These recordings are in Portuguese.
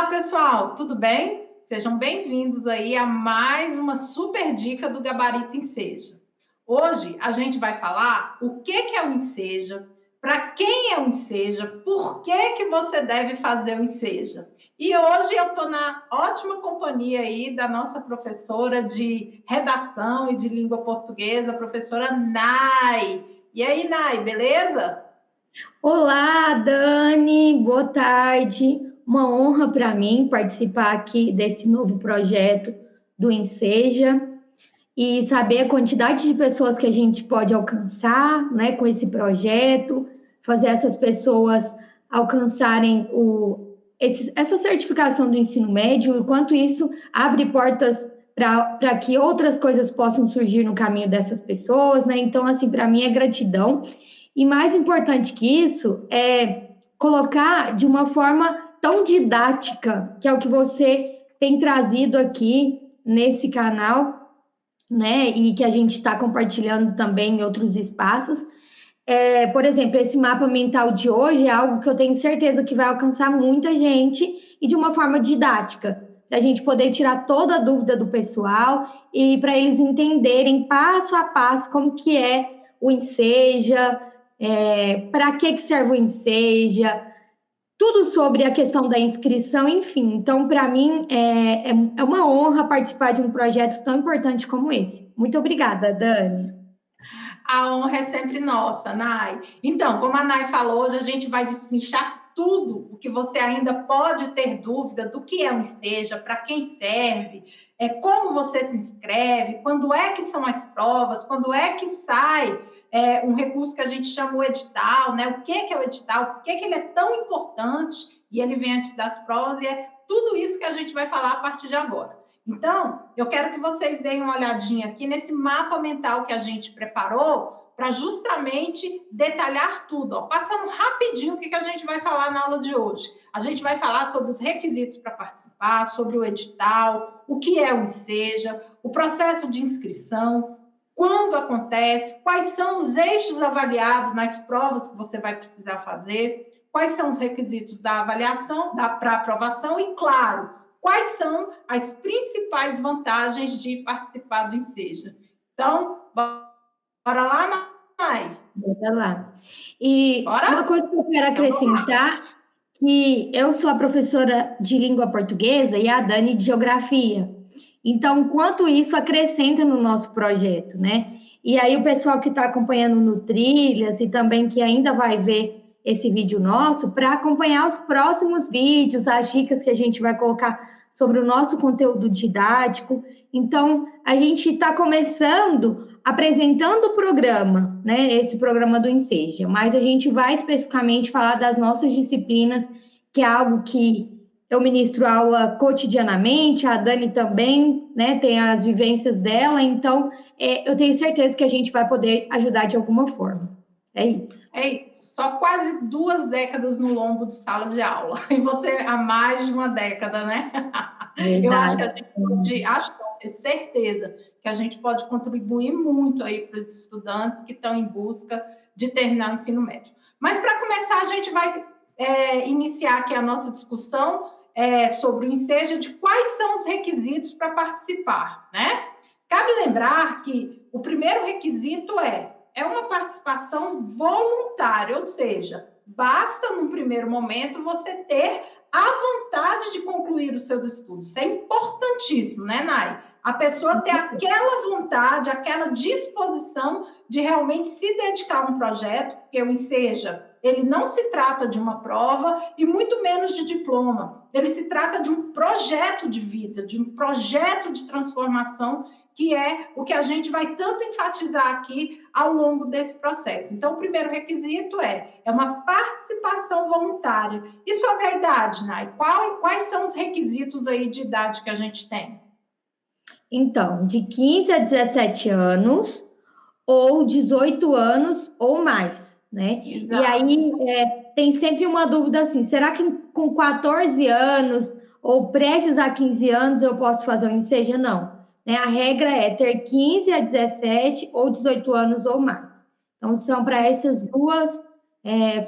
Olá, pessoal, tudo bem? Sejam bem-vindos aí a mais uma super dica do Gabarito Enseja. Hoje a gente vai falar o que é o Enseja, para quem é o Enseja, por que você deve fazer o Enseja. E hoje eu estou na ótima companhia aí da nossa professora de redação e de língua portuguesa, a professora Nai. E aí, Nai, beleza? Olá, Dani, boa tarde. Uma honra para mim participar aqui desse novo projeto do Enseja e saber a quantidade de pessoas que a gente pode alcançar, né, com esse projeto, fazer essas pessoas alcançarem essa certificação do ensino médio, e quanto isso abre portas para que outras coisas possam surgir no caminho dessas pessoas, né? Então, assim, para mim é gratidão. E mais importante que isso é colocar de uma forma tão didática, que é o que você tem trazido aqui nesse canal, né? E que a gente está compartilhando também em outros espaços. Por exemplo, esse mapa mental de hoje é algo que eu tenho certeza que vai alcançar muita gente e de uma forma didática, para a gente poder tirar toda a dúvida do pessoal e para eles entenderem passo a passo como que é o Enseja, para que serve o Enseja, tudo sobre a questão da inscrição, enfim. Então, para mim, é uma honra participar de um projeto tão importante como esse. Muito obrigada, Dani. A honra é sempre nossa, Nai. Então, como a Nai falou, hoje a gente vai destrinchar tudo o que você ainda pode ter dúvida do que é o Enseja, para quem serve, como você se inscreve, quando é que são as provas, quando é que sai um recurso que a gente chama o edital, né? O que é o edital, por que ele é tão importante e ele vem antes das provas, e é tudo isso que a gente vai falar a partir de agora. Então, eu quero que vocês deem uma olhadinha aqui nesse mapa mental que a gente preparou para justamente detalhar tudo. Ó. Passando rapidinho o que a gente vai falar na aula de hoje. A gente vai falar sobre os requisitos para participar, sobre o edital, o que é o Enseja, o processo de inscrição, quando acontece, quais são os eixos avaliados nas provas que você vai precisar fazer, quais são os requisitos da avaliação, para aprovação e, claro, quais são as principais vantagens de participar do Enseja. Então, bora lá, Nai? Bora lá. E Bora? uma coisa que eu quero acrescentar, que eu sou a professora de língua portuguesa e a Dani de geografia. Então, quanto isso acrescenta no nosso projeto, né? E aí o pessoal que está acompanhando no Trilhas e também que ainda vai ver esse vídeo nosso, para acompanhar os próximos vídeos, as dicas que a gente vai colocar sobre o nosso conteúdo didático. Então, a gente está começando apresentando o programa, né? Esse programa do Enseja, mas a gente vai especificamente falar das nossas disciplinas, que é algo que eu ministro aula cotidianamente, a Dani também, né? Tem as vivências dela, então eu tenho certeza que a gente vai poder ajudar de alguma forma. É isso. É isso. Só quase 2 décadas no lombo de sala de aula. E você há mais de uma década, né? Eu acho que a gente pode, tenho certeza que a gente pode contribuir muito aí para os estudantes que estão em busca de terminar o ensino médio. Mas para começar, a gente vai iniciar aqui a nossa discussão sobre o Enseja, de quais são os requisitos para participar, né? Cabe lembrar que o primeiro requisito é uma participação voluntária, ou seja, basta, num primeiro momento, você ter a vontade de concluir os seus estudos. Isso é importantíssimo, né, Nai? A pessoa ter aquela vontade, aquela disposição de realmente se dedicar a um projeto, porque o Enseja, ele não se trata de uma prova e muito menos de diploma. Ele se trata de um projeto de vida, de um projeto de transformação, que é o que a gente vai tanto enfatizar aqui ao longo desse processo. Então, o primeiro requisito é uma participação voluntária. E sobre a idade, Nai? Quais são os requisitos aí de idade que a gente tem? Então, de 15 a 17 anos ou 18 anos ou mais, né? Exato. E aí tem sempre uma dúvida assim, será que com 14 anos ou prestes a 15 anos eu posso fazer o Enseja? Não. Né? A regra é ter 15 a 17 ou 18 anos ou mais. Então, são para essas duas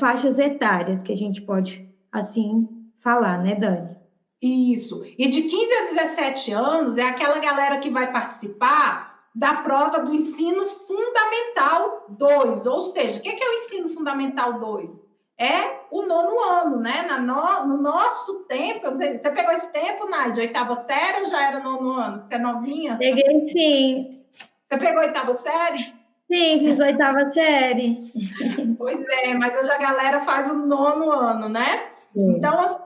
faixas etárias que a gente pode, assim, falar, né, Dani? Isso. E de 15 a 17 anos é aquela galera que vai participar da prova do ensino fundamental 2. Ou seja, o que é o ensino fundamental 2? É o 9º ano, né? No nosso tempo, eu não sei, você pegou esse tempo, Nai, de 8ª série ou já era 9º ano? Você é novinha? Peguei, sim. Você pegou 8ª série? Sim, fiz 8ª série. Pois é, mas hoje a galera faz o 9º ano, né? Sim. Então, assim,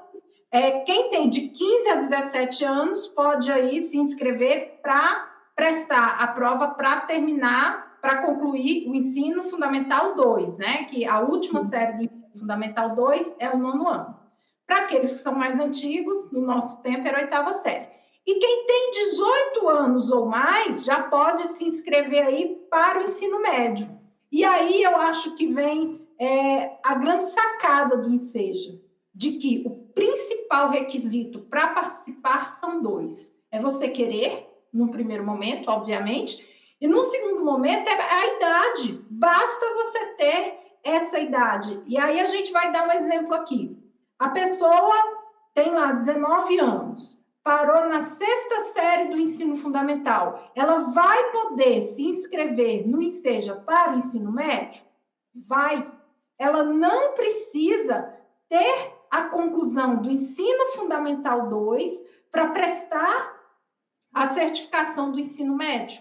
quem tem de 15 a 17 anos pode aí se inscrever para prestar a prova para terminar, para concluir o ensino fundamental 2, né? Que a última série do ensino fundamental 2 é o 9º ano. Para aqueles que são mais antigos, no nosso tempo era a 8ª série. E quem tem 18 anos ou mais já pode se inscrever aí para o ensino médio. E aí eu acho que vem a grande sacada do Enseja, de que o principal requisito para participar são 2. É você querer, num primeiro momento, obviamente, e num segundo momento é a idade. Basta você ter essa idade. E aí a gente vai dar um exemplo aqui. A pessoa tem lá 19 anos, parou na 6ª série do ensino fundamental. Ela vai poder se inscrever no Enseja para o ensino médio? Vai. Ela não precisa ter a conclusão do ensino fundamental 2 para prestar a certificação do ensino médio.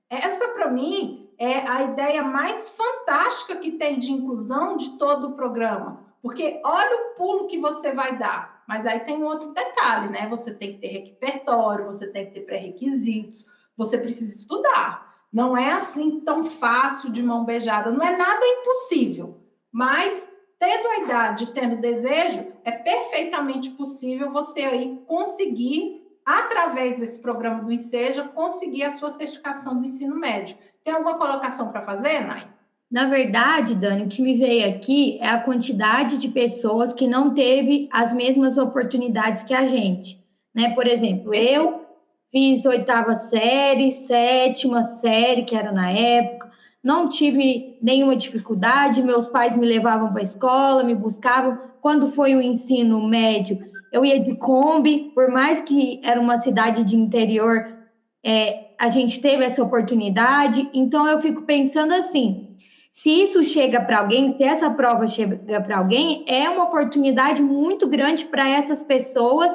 Essa, para mim, é a ideia mais fantástica que tem de inclusão de todo o programa, porque olha o pulo que você vai dar. Mas aí tem outro detalhe, né? Você tem que ter repertório, você tem que ter pré-requisitos, você precisa estudar. Não é assim tão fácil de mão beijada, não é nada impossível, mas tendo a idade, tendo desejo, é perfeitamente possível você aí conseguir, através desse programa do Enseja, conseguir a sua certificação do ensino médio. Tem alguma colocação para fazer, Nai? Na verdade, Dani, o que me veio aqui é a quantidade de pessoas que não teve as mesmas oportunidades que a gente, né? Por exemplo, eu fiz 8ª série, 7ª série, que era na época, não tive nenhuma dificuldade, meus pais me levavam para a escola, me buscavam. Quando foi o ensino médio, eu ia de Kombi, por mais que era uma cidade de interior, a gente teve essa oportunidade. Então, eu fico pensando assim, se isso chega para alguém, se essa prova chega para alguém, é uma oportunidade muito grande para essas pessoas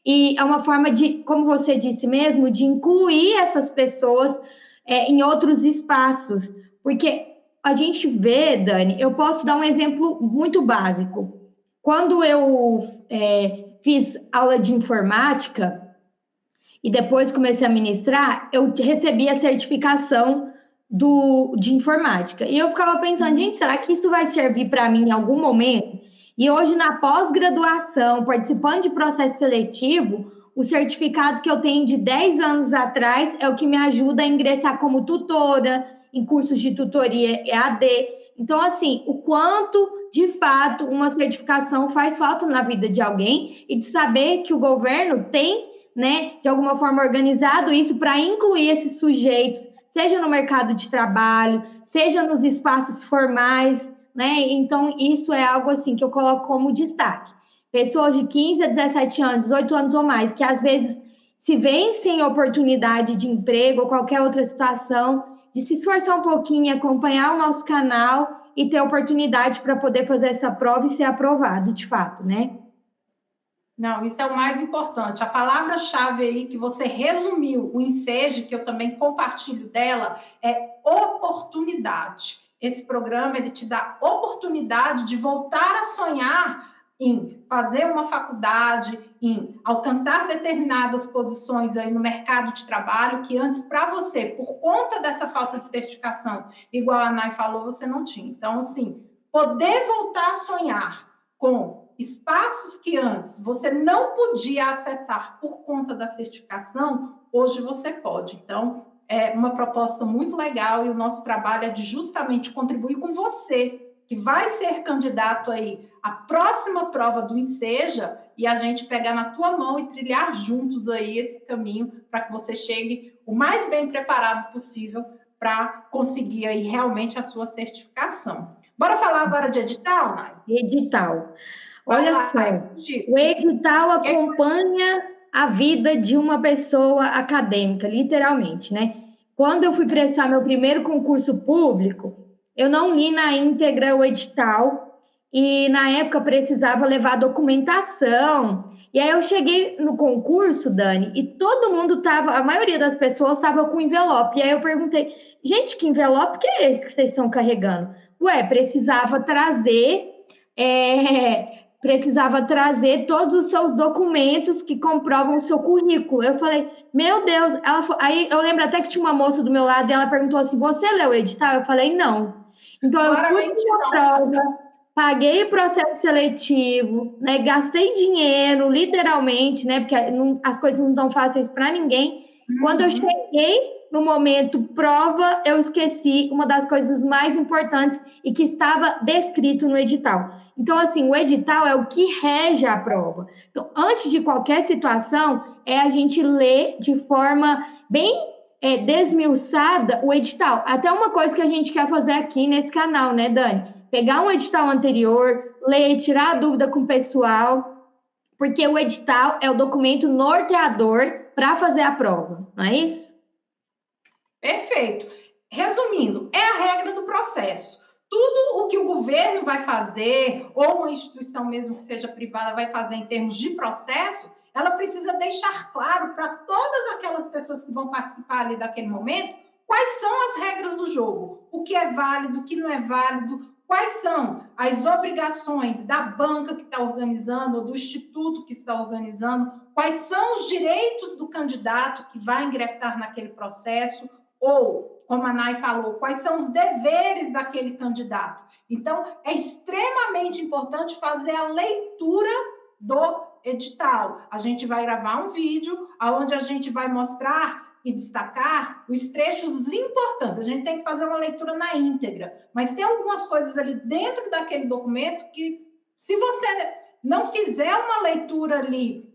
e é uma forma de, como você disse mesmo, de incluir essas pessoas em outros espaços. Porque a gente vê, Dani, eu posso dar um exemplo muito básico. Quando eu fiz aula de informática e depois comecei a ministrar, eu recebi a certificação de informática. E eu ficava pensando, gente, será que isso vai servir para mim em algum momento? E hoje, na pós-graduação, participando de processo seletivo, o certificado que eu tenho de 10 anos atrás é o que me ajuda a ingressar como tutora, em cursos de tutoria EAD. Então, assim, o quanto, de fato, uma certificação faz falta na vida de alguém e de saber que o governo tem, né, de alguma forma organizado isso para incluir esses sujeitos, seja no mercado de trabalho, seja nos espaços formais, né? Então, isso é algo assim que eu coloco como destaque. Pessoas de 15 a 17 anos, 18 anos ou mais, que às vezes se veem sem oportunidade de emprego ou qualquer outra situação, de se esforçar um pouquinho, acompanhar o nosso canal e ter oportunidade para poder fazer essa prova e ser aprovado, de fato, né? Não, isso é o mais importante. A palavra-chave aí que você resumiu, o Enseja, que eu também compartilho dela, é oportunidade. Esse programa, ele te dá oportunidade de voltar a sonhar em fazer uma faculdade, em alcançar determinadas posições aí no mercado de trabalho que antes, para você, por conta dessa falta de certificação, igual a Nai falou, você não tinha. Então, assim, poder voltar a sonhar com espaços que antes você não podia acessar por conta da certificação, hoje você pode. Então, é uma proposta muito legal e o nosso trabalho é de justamente contribuir com você, que vai ser candidato aí à próxima prova do Enseja e a gente pegar na tua mão e trilhar juntos aí esse caminho para que você chegue o mais bem preparado possível para conseguir aí realmente a sua certificação. Bora falar agora de edital, Nai? Edital. Olha só, o edital acompanha a vida de uma pessoa acadêmica, literalmente, né? Quando eu fui prestar meu primeiro concurso público, eu não li na íntegra o edital e, na época, precisava levar documentação. E aí eu cheguei no concurso, Dani, e todo mundo tava, a maioria das pessoas estava com envelope. E aí eu perguntei, gente, que envelope que é esse que vocês estão carregando? Ué, precisava trazer todos os seus documentos que comprovam o seu currículo. Eu falei, meu Deus, aí eu lembro até que tinha uma moça do meu lado e ela perguntou assim, você leu o edital? Eu falei, não. Então eu fui na prova, paguei o processo seletivo, né, gastei dinheiro, literalmente, né, porque as coisas não estão fáceis para ninguém. Quando eu cheguei no momento prova, eu esqueci uma das coisas mais importantes e que estava descrito no edital. Então, assim, o edital é o que rege a prova. Então, antes de qualquer situação, é a gente ler de forma bem desmiuçada o edital. Até uma coisa que a gente quer fazer aqui nesse canal, né, Dani? Pegar um edital anterior, ler, tirar a dúvida com o pessoal, porque o edital é o documento norteador para fazer a prova, não é isso? Perfeito. Resumindo, é a regra do processo. Tudo o que o governo vai fazer, ou uma instituição mesmo que seja privada vai fazer em termos de processo, ela precisa deixar claro para todas aquelas pessoas que vão participar ali daquele momento, quais são as regras do jogo, o que é válido, o que não é válido, quais são as obrigações da banca que está organizando, ou do instituto que está organizando, quais são os direitos do candidato que vai ingressar naquele processo, ou, como a Nay falou, quais são os deveres daquele candidato. Então, é extremamente importante fazer a leitura do edital. A gente vai gravar um vídeo onde a gente vai mostrar e destacar os trechos importantes. A gente tem que fazer uma leitura na íntegra, mas tem algumas coisas ali dentro daquele documento que, se você não fizer uma leitura ali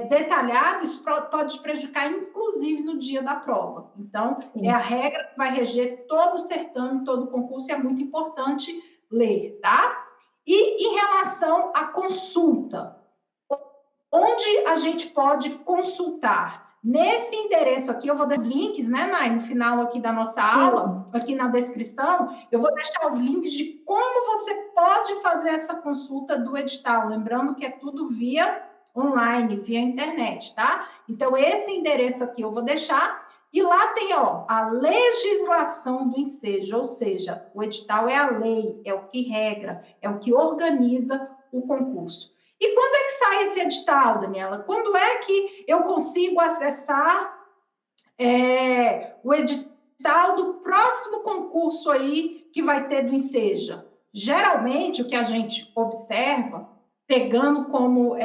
detalhada, isso pode prejudicar, inclusive, no dia da prova. Então, sim, é a regra que vai reger todo o certame, todo o concurso, e é muito importante ler, tá? E em relação à consulta, onde a gente pode consultar? Nesse endereço aqui, eu vou dar os links, né, Nay, no final aqui da nossa aula, aqui na descrição, eu vou deixar os links de como você pode fazer essa consulta do edital, lembrando que é tudo via online, via internet, tá? Então, esse endereço aqui eu vou deixar, e lá tem, ó, a legislação do ensejo, ou seja, o edital é a lei, é o que regra, é o que organiza o concurso. E quando é que sai esse edital, Daniela? Quando é que eu consigo acessar o edital do próximo concurso aí que vai ter do Enseja? Geralmente, o que a gente observa, pegando como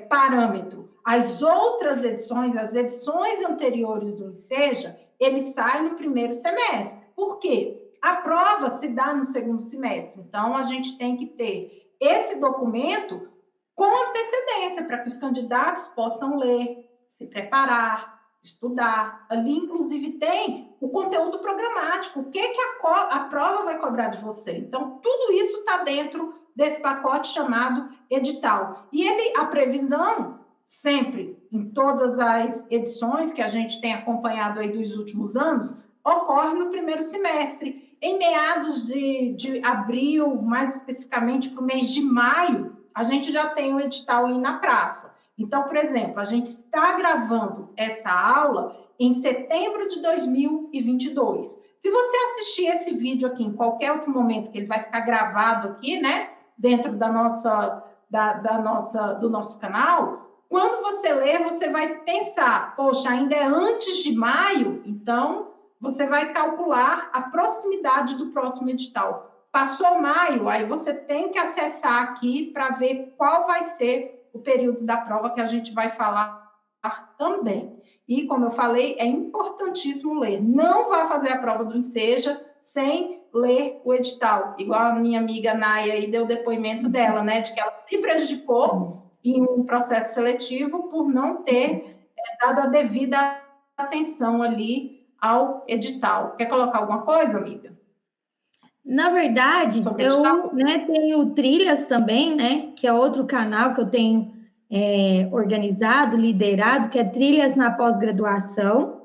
parâmetro as outras edições, as edições anteriores do Enseja, ele sai no primeiro semestre. Por quê? A prova se dá no segundo semestre. Então, a gente tem que ter esse documento com antecedência, para que os candidatos possam ler, se preparar, estudar. Ali, inclusive, tem o conteúdo programático, o que a prova vai cobrar de você. Então, tudo isso está dentro desse pacote chamado edital. E a previsão, sempre, em todas as edições que a gente tem acompanhado aí dos últimos anos, ocorre no primeiro semestre. Em meados de abril, mais especificamente para o mês de maio, a gente já tem o edital aí na praça. Então, por exemplo, a gente está gravando essa aula em setembro de 2022. Se você assistir esse vídeo aqui em qualquer outro momento, que ele vai ficar gravado aqui, né, dentro do nosso canal, quando você ler, você vai pensar, poxa, ainda é antes de maio, então você vai calcular a proximidade do próximo edital. Passou maio, aí você tem que acessar aqui para ver qual vai ser o período da prova que a gente vai falar também. E, como eu falei, é importantíssimo ler. Não vai fazer a prova do Enseja sem ler o edital. Igual a minha amiga Naya aí deu o depoimento dela, né? De que ela se prejudicou em um processo seletivo por não ter dado a devida atenção ali ao edital. Quer colocar alguma coisa, amiga? Na verdade, eu, né, tenho Trilhas também, né, que é outro canal que eu tenho organizado, liderado, que é Trilhas na Pós-Graduação.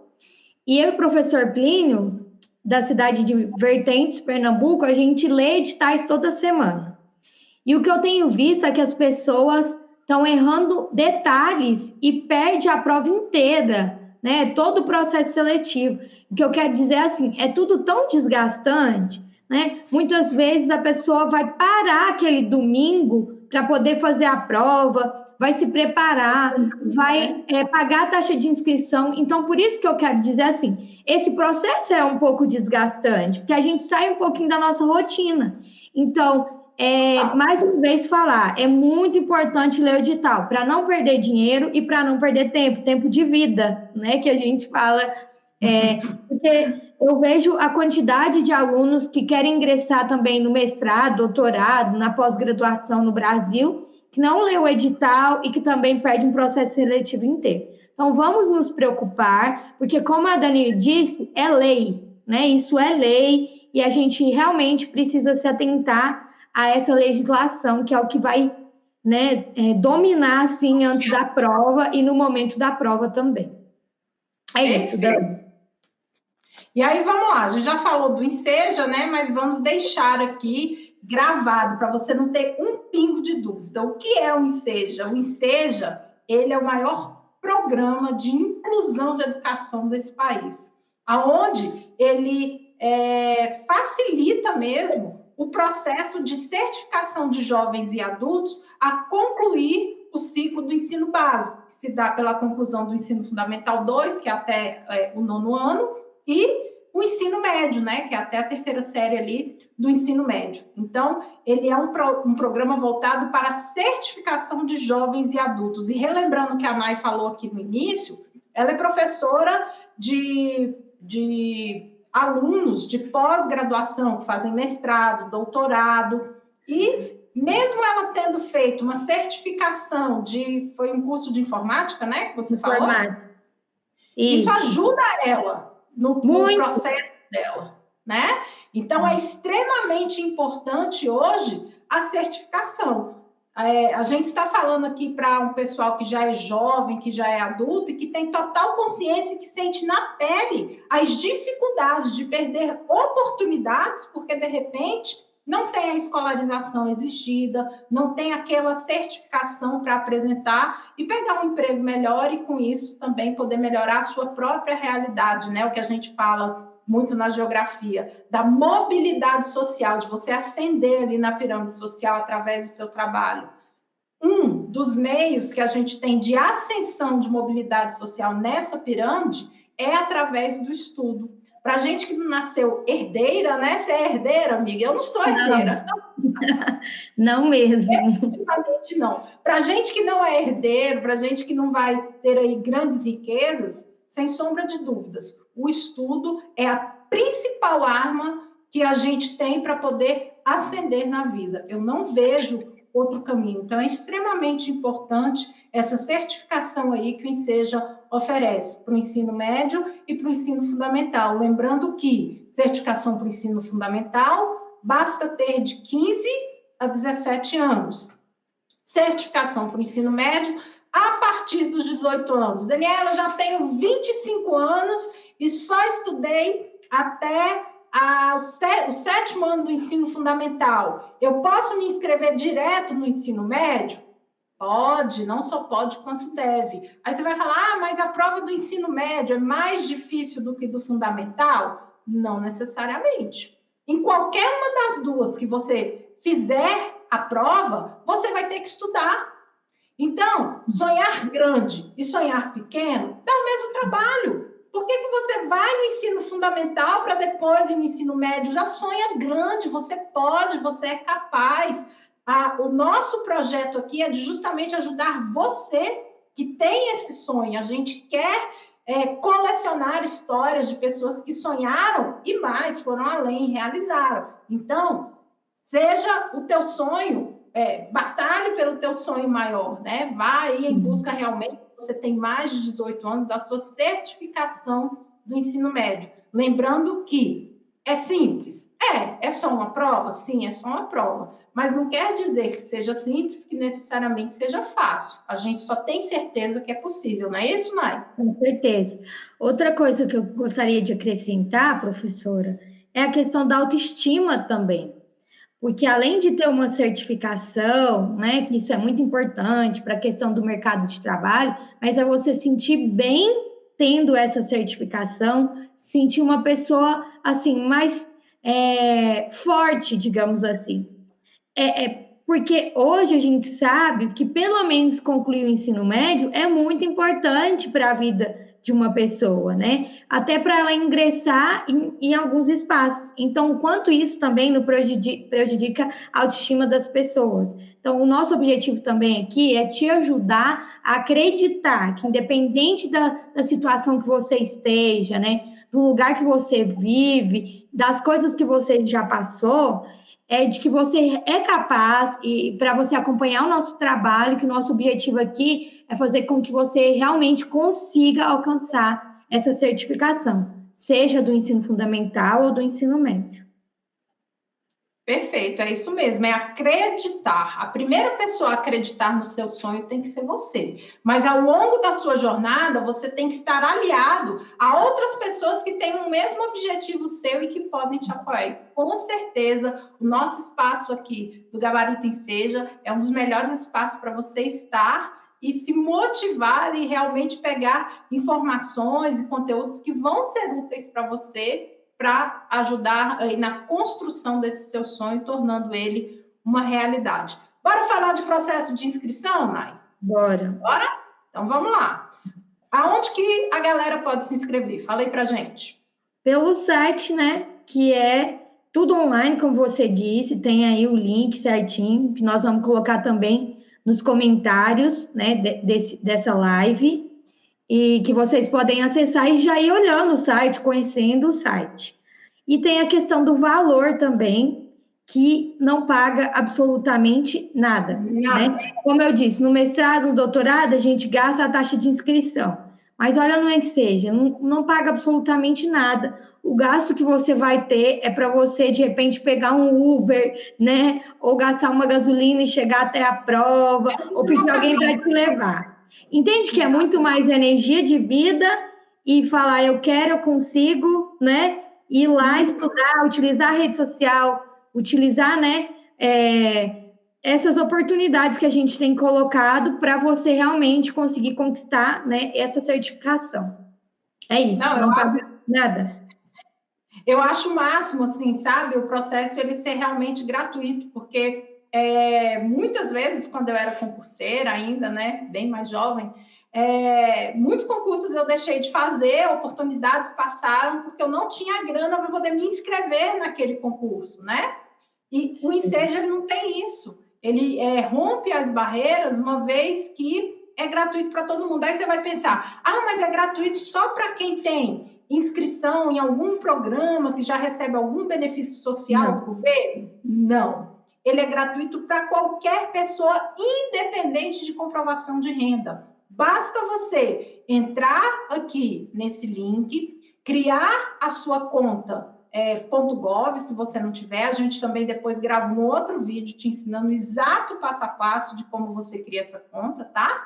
E eu e o professor Plínio, da cidade de Vertentes, Pernambuco, a gente lê editais toda semana. E o que eu tenho visto é que as pessoas estão errando detalhes e perde a prova inteira, né? Todo o processo seletivo. O que eu quero dizer é assim, é tudo tão desgastante, né? Muitas vezes a pessoa vai parar aquele domingo para poder fazer a prova, vai se preparar, vai pagar a taxa de inscrição. Então, por isso que eu quero dizer assim, esse processo é um pouco desgastante, porque a gente sai um pouquinho da nossa rotina. Então, mais uma vez falar, é muito importante ler o edital, para não perder dinheiro e para não perder tempo de vida, né, que a gente fala, porque eu vejo a quantidade de alunos que querem ingressar também no mestrado, doutorado, na pós-graduação no Brasil, que não lê o edital e que também perde um processo seletivo inteiro. Então, vamos nos preocupar, porque como a Dani disse, é lei, né, isso é lei, e a gente realmente precisa se atentar a essa legislação, que é o que vai, né, dominar, assim, antes da prova e no momento da prova também. É isso, Dani. E aí, vamos lá, a gente já falou do Enseja, né, mas vamos deixar aqui gravado, para você não ter um pingo de dúvida. O que é o Enseja? O Enseja, ele é o maior programa de inclusão de educação desse país, aonde ele facilita mesmo o processo de certificação de jovens e adultos a concluir o ciclo do ensino básico, que se dá pela conclusão do ensino fundamental 2, que é até o 9º ano, e o ensino médio, né, que é até a 3ª série ali do ensino médio. Então, ele é um programa voltado para a certificação de jovens e adultos. E relembrando que a Nay falou aqui no início, ela é professora de alunos de pós-graduação, que fazem mestrado, doutorado, e mesmo ela tendo feito uma certificação foi um curso de informática, né, que você falou? Isso ajuda ela no processo dela, né? Então, é extremamente importante hoje a certificação. A gente está falando aqui para um pessoal que já é jovem, que já é adulto e que tem total consciência e que sente na pele as dificuldades de perder oportunidades, porque, de repente, não tem a escolarização exigida, não tem aquela certificação para apresentar e pegar um emprego melhor e, com isso, também poder melhorar a sua própria realidade, né? O que a gente fala muito na geografia, da mobilidade social, de você ascender ali na pirâmide social através do seu trabalho. Um dos meios que a gente tem de ascensão de mobilidade social nessa pirâmide é através do estudo. Para a gente que não nasceu herdeira, né? Você é herdeira, amiga? Eu não sou herdeira. Não mesmo. Definitivamente não. Para a gente que não é herdeiro, para a gente que não vai ter aí grandes riquezas, sem sombra de dúvidas, o estudo é a principal arma que a gente tem para poder ascender na vida. Eu não vejo outro caminho. Então, é extremamente importante essa certificação aí que o Enseja oferece para o ensino médio e para o ensino fundamental. Lembrando que certificação para o ensino fundamental basta ter de 15 a 17 anos. Certificação para o ensino médio a partir dos 18 anos. Daniela, eu já tenho 25 anos e só estudei até o 7º ano do ensino fundamental. Eu posso me inscrever direto no ensino médio? Pode, não só pode quanto deve. Aí você vai falar, mas a prova do ensino médio é mais difícil do que do fundamental? Não necessariamente. Em qualquer uma das duas que você fizer a prova, você vai ter que estudar. Então, sonhar grande e sonhar pequeno dá o mesmo trabalho. Por que você vai no ensino fundamental para depois ir no ensino médio? Já sonha grande, você pode, você é capaz. O nosso projeto aqui é de justamente ajudar você que tem esse sonho. A gente quer colecionar histórias de pessoas que sonharam e mais, foram além, realizaram. Então, seja o teu sonho, batalhe pelo teu sonho maior, né? Vai aí em busca realmente, você tem mais de 18 anos, da sua certificação do ensino médio. Lembrando que é simples, É só uma prova? Sim, é só uma prova. Mas não quer dizer que seja simples, que necessariamente seja fácil. A gente só tem certeza que é possível, não é isso, Nai? Com certeza. Outra coisa que eu gostaria de acrescentar, professora, é a questão da autoestima também. Porque além de ter uma certificação, né, que isso é muito importante para a questão do mercado de trabalho, mas é você sentir bem tendo essa certificação, sentir uma pessoa assim mais forte, digamos assim. Porque hoje a gente sabe que pelo menos concluir o ensino médio é muito importante para a vida de uma pessoa, né? Até para ela ingressar em alguns espaços. Então, o quanto isso também não prejudica a autoestima das pessoas. Então, o nosso objetivo também aqui é te ajudar a acreditar que, independente da situação que você esteja, né? Do lugar que você vive, das coisas que você já passou, de que você é capaz e para você acompanhar o nosso trabalho, que o nosso objetivo aqui é fazer com que você realmente consiga alcançar essa certificação, seja do ensino fundamental ou do ensino médio. Perfeito, é isso mesmo, é acreditar. A primeira pessoa a acreditar no seu sonho tem que ser você. Mas ao longo da sua jornada, você tem que estar aliado a outras pessoas que têm o mesmo objetivo seu e que podem te apoiar. E, com certeza, o nosso espaço aqui do Gabarito Enseja é um dos melhores espaços para você estar e se motivar e realmente pegar informações e conteúdos que vão ser úteis para você, para ajudar aí na construção desse seu sonho, tornando ele uma realidade. Bora falar de processo de inscrição, Nai? Bora. Bora? Então vamos lá. Aonde que a galera pode se inscrever? Fala aí pra gente. Pelo site, né, que é tudo online, como você disse, tem aí o link certinho, que nós vamos colocar também nos comentários, né, dessa live, e que vocês podem acessar e já ir olhando o site, conhecendo o site. E tem a questão do valor também, que não paga absolutamente nada, né? Como eu disse, no mestrado, no doutorado, a gente gasta a taxa de inscrição. Mas olha no Enseja, não paga absolutamente nada. O gasto que você vai ter é para você, de repente, pegar um Uber, né? Ou gastar uma gasolina e chegar até a prova, ou pedir alguém para te levar. Entende que é muito mais energia de vida e falar, eu quero, eu consigo, né? Ir lá estudar, utilizar a rede social, utilizar, né? Essas oportunidades que a gente tem colocado para você realmente conseguir conquistar, né, essa certificação. É isso, não paga nada. Eu acho o máximo, assim, sabe, o processo ele ser realmente gratuito, porque muitas vezes, quando eu era concurseira ainda, né, bem mais jovem, muitos concursos eu deixei de fazer, oportunidades passaram, porque eu não tinha grana para poder me inscrever naquele concurso, né? E o Enseja, ele não tem isso. Ele rompe as barreiras, uma vez que é gratuito para todo mundo. Aí você vai pensar, mas é gratuito só para quem tem inscrição em algum programa que já recebe algum benefício social do governo? Não. Ele é gratuito para qualquer pessoa, independente de comprovação de renda. Basta você entrar aqui nesse link, criar a sua conta .gov, se você não tiver, a gente também depois grava um outro vídeo te ensinando o exato passo a passo de como você cria essa conta, tá?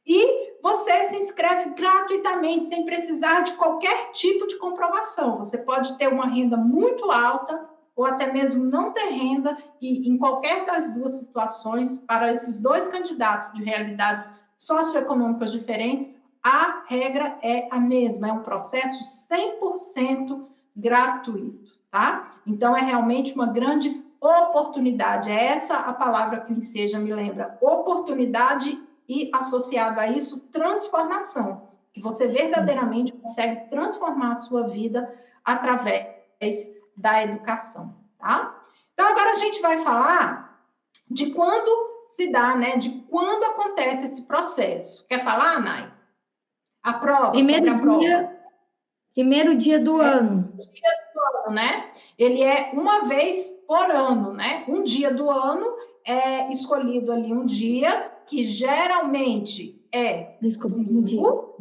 E você se inscreve gratuitamente, sem precisar de qualquer tipo de comprovação. Você pode ter uma renda muito alta ou até mesmo não ter renda, e em qualquer das duas situações, para esses dois candidatos de realidades socioeconômicas diferentes, a regra é a mesma, é um processo 100% gratuito, tá? Então, é realmente uma grande oportunidade. É essa a palavra que o Enseja me lembra. Oportunidade e, associado a isso, transformação. Que você verdadeiramente consegue transformar a sua vida através da educação, tá? Então, agora a gente vai falar de quando se dá, né? De quando acontece esse processo. Quer falar, Nai? A prova, sobre a prova. Primeiro dia do ano. Dia do ano, né? Ele é uma vez por ano, né? Um dia do ano é escolhido ali um dia que geralmente é domingo.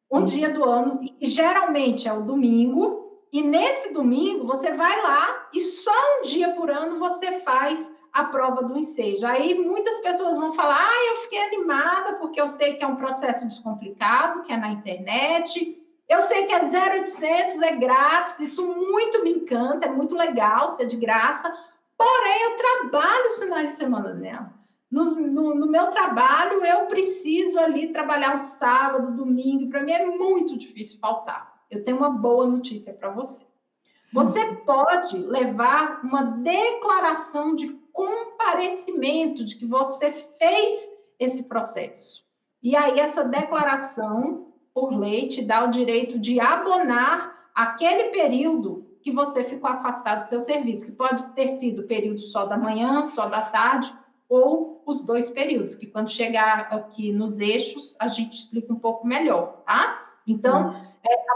Um dia do ano, que geralmente é o domingo, E nesse domingo, você vai lá e só um dia por ano você faz a prova do Enseja. Aí muitas pessoas vão falar, eu fiquei animada porque eu sei que é um processo descomplicado, que é na internet, eu sei que é 0800, é grátis, isso muito me encanta, é muito legal ser de graça, porém eu trabalho os finais de semana dela. No meu trabalho, eu preciso ali trabalhar o sábado, domingo, para mim é muito difícil faltar. Eu tenho uma boa notícia para você. Você pode levar uma declaração de comparecimento de que você fez esse processo. E aí, essa declaração, por lei, te dá o direito de abonar aquele período que você ficou afastado do seu serviço, que pode ter sido período só da manhã, só da tarde, ou os 2 períodos, que quando chegar aqui nos eixos, a gente explica um pouco melhor, tá? Então,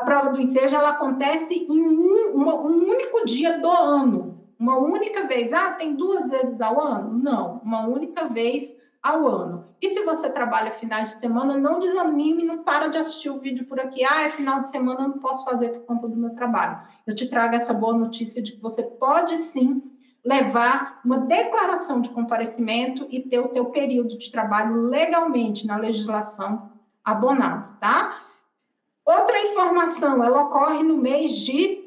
a prova do Enseja, ela acontece em um único dia do ano. Uma única vez. Tem 2 vezes ao ano? Não, uma única vez ao ano. E se você trabalha finais de semana, não desanime, não para de assistir o vídeo por aqui. É final de semana, eu não posso fazer por conta do meu trabalho. Eu te trago essa boa notícia de que você pode, sim, levar uma declaração de comparecimento e ter o teu período de trabalho legalmente na legislação abonado, tá? Outra informação, ela ocorre no mês de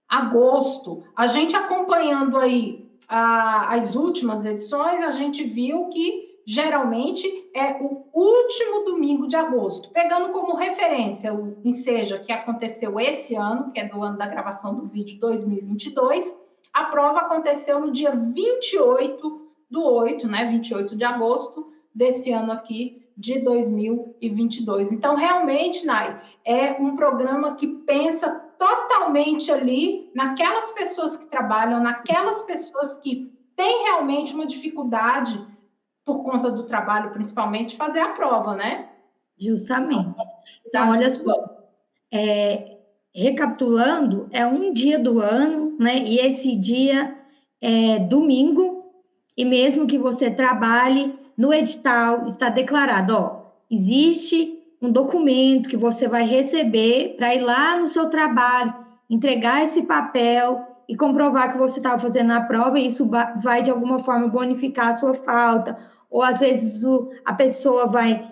agosto. A gente acompanhando aí as últimas edições, a gente viu que geralmente é o último domingo de agosto. Pegando como referência o Enseja, que aconteceu esse ano, que é do ano da gravação do vídeo 2022, a prova aconteceu no dia 28/8, né? 28 de agosto desse ano aqui, de 2022. Então, realmente, Nai, é um programa que pensa totalmente ali naquelas pessoas que trabalham, naquelas pessoas que têm realmente uma dificuldade por conta do trabalho, principalmente, fazer a prova, né? Justamente. Então, olha só, recapitulando, é um dia do ano, né? E esse dia é domingo, e mesmo que você trabalhe, no edital está declarado, existe um documento que você vai receber para ir lá no seu trabalho, entregar esse papel e comprovar que você estava fazendo a prova, e isso vai, de alguma forma, bonificar a sua falta, ou às vezes a pessoa vai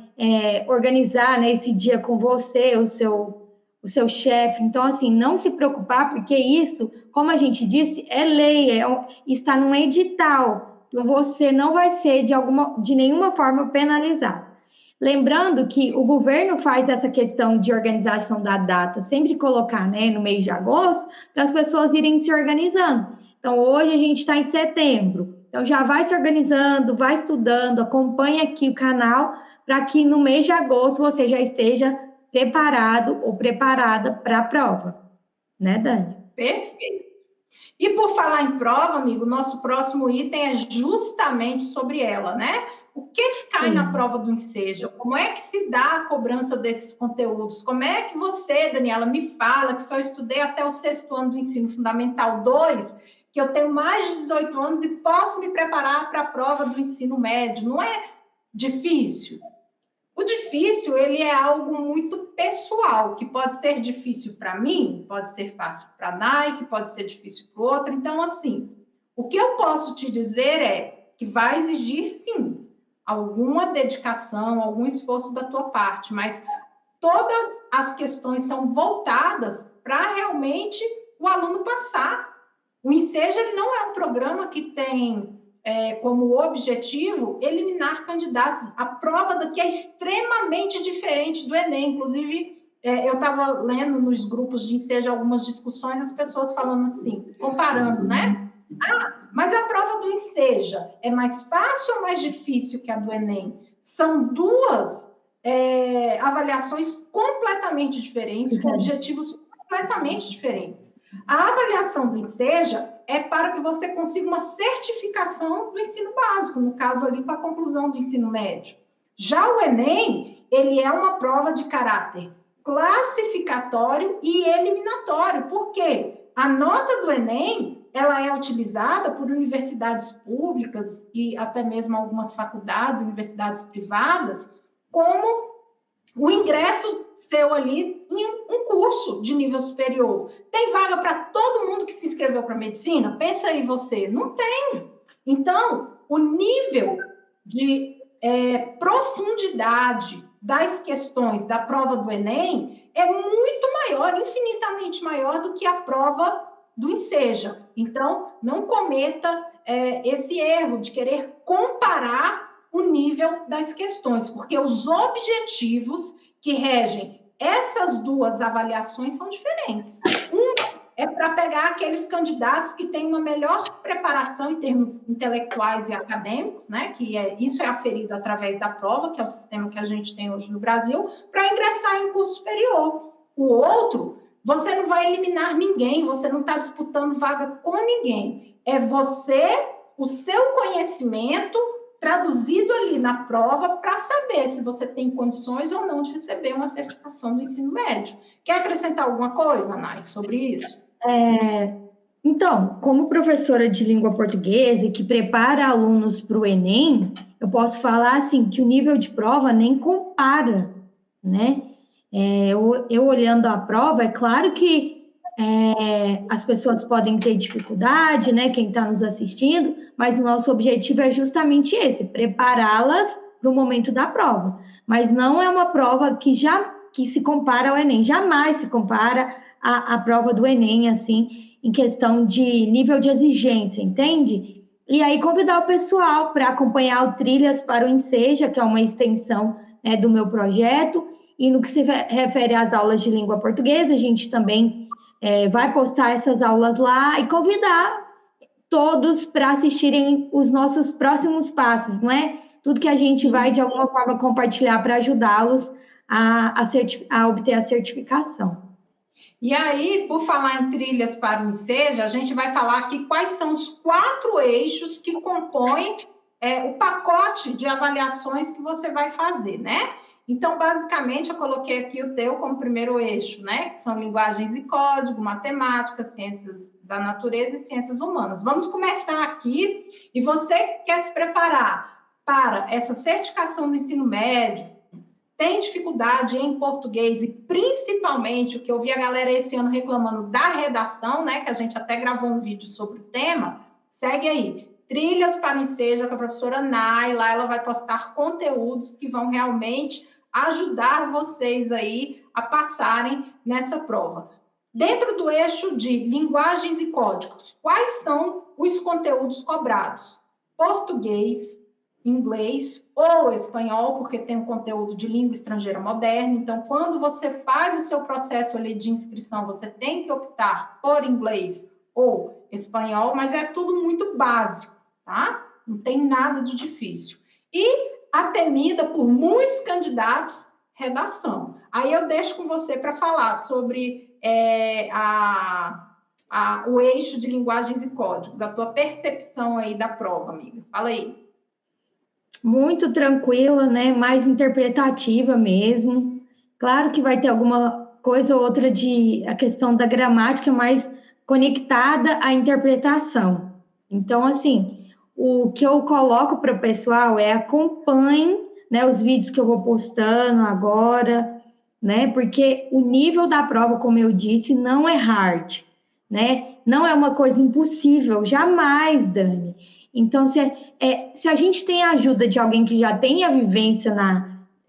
organizar, né, esse dia com você, o seu chefe. Então, assim, não se preocupar, porque isso, como a gente disse, é lei, está num edital. Então, você não vai ser, de nenhuma forma, penalizado. Lembrando que o governo faz essa questão de organização da data, sempre colocar, né, no mês de agosto, para as pessoas irem se organizando. Então, hoje a gente está em setembro. Então, já vai se organizando, vai estudando, acompanha aqui o canal, para que no mês de agosto você já esteja preparado ou preparada para a prova. Né, Dani? Perfeito. E por falar em prova, amigo, nosso próximo item é justamente sobre ela, né? O que cai na prova do Enseja? Como é que se dá a cobrança desses conteúdos? Como é que você, Daniela, me fala que só estudei até o 6º ano do Ensino Fundamental 2, que eu tenho mais de 18 anos e posso me preparar para a prova do ensino médio? Não é difícil? O difícil, ele é algo muito pessoal, que pode ser difícil para mim, pode ser fácil para a Nike, pode ser difícil para o outro. Então, assim, o que eu posso te dizer é que vai exigir, sim, alguma dedicação, algum esforço da tua parte, mas todas as questões são voltadas para realmente o aluno passar. O Enseja, ele não é um programa que tem como objetivo eliminar candidatos. A prova daqui é extremamente diferente do Enem. Inclusive, eu estava lendo nos grupos de Enseja algumas discussões, as pessoas falando assim, comparando, né? Mas a prova do Enseja é mais fácil ou mais difícil que a do Enem? São 2 avaliações completamente diferentes, com objetivos completamente diferentes. A avaliação do Enseja é para que você consiga uma certificação do ensino básico, no caso ali com a conclusão do ensino médio. Já o Enem, ele é uma prova de caráter classificatório e eliminatório. Por quê? A nota do Enem, ela é utilizada por universidades públicas e até mesmo algumas faculdades, universidades privadas, como o ingresso seu ali em um curso de nível superior. Tem vaga para todo mundo que se inscreveu para medicina? Pensa aí você, não tem. Então, o nível de profundidade das questões da prova do Enem é muito maior, infinitamente maior do que a prova do Enseja. Então, não cometa esse erro de querer comparar o nível das questões, porque os objetivos que regem essas duas avaliações são diferentes. Uma é para pegar aqueles candidatos que têm uma melhor preparação em termos intelectuais e acadêmicos, né? Isso é aferido através da prova, que é o sistema que a gente tem hoje no Brasil, para ingressar em curso superior. O outro, você não vai eliminar ninguém, você não está disputando vaga com ninguém. É você, o seu conhecimento traduzido ali na prova para saber se você tem condições ou não de receber uma certificação do ensino médio. Quer acrescentar alguma coisa, Nai, sobre isso? Então, como professora de língua portuguesa que prepara alunos para o Enem, eu posso falar assim que o nível de prova nem compara, né? Eu olhando a prova, é claro que as pessoas podem ter dificuldade, né? Quem está nos assistindo, mas o nosso objetivo é justamente esse, prepará-las para o momento da prova. Mas não é uma prova que se compara ao Enem, jamais se compara à prova do Enem, assim, em questão de nível de exigência, entende? E aí convidar o pessoal para acompanhar o Trilhas para o Enseja, que é uma extensão, né, do meu projeto, e no que se refere às aulas de língua portuguesa, a gente também vai postar essas aulas lá e convidar todos para assistirem os nossos próximos passos, não é? Tudo que a gente vai, de alguma forma, compartilhar para ajudá-los a obter a certificação. E aí, por falar em trilhas para o Enseja, a gente vai falar aqui quais são os 4 eixos que compõem o pacote de avaliações que você vai fazer, né? Então, basicamente, eu coloquei aqui o teu como primeiro eixo, né? Que são linguagens e código, matemática, ciências da natureza e ciências humanas. Vamos começar aqui, e você que quer se preparar para essa certificação do ensino médio, tem dificuldade em português e principalmente o que eu vi a galera esse ano reclamando da redação, né? Que a gente até gravou um vídeo sobre o tema. Segue aí. Trilhas para o Enseja com a professora Nai. Lá ela vai postar conteúdos que vão realmente ajudar vocês aí a passarem nessa prova. Dentro do eixo de linguagens e códigos, quais são os conteúdos cobrados? Português, inglês ou espanhol, porque tem um conteúdo de língua estrangeira moderna. Então, quando você faz o seu processo ali de inscrição, você tem que optar por inglês ou espanhol, mas é tudo muito básico, tá? Não tem nada de difícil. E a temida por muitos candidatos, redação. Aí eu deixo com você para falar sobre o eixo de linguagens e códigos, a tua percepção aí da prova, amiga. Fala aí. Muito tranquila, né? Mais interpretativa mesmo. Claro que vai ter alguma coisa ou outra a questão da gramática mais conectada à interpretação. Então, assim, o que eu coloco para o pessoal acompanhem, né, os vídeos que eu vou postando agora, né? Porque o nível da prova, como eu disse, não é hard, né? Não é uma coisa impossível, jamais, Dani. Então, se a gente tem a ajuda de alguém que já tem a vivência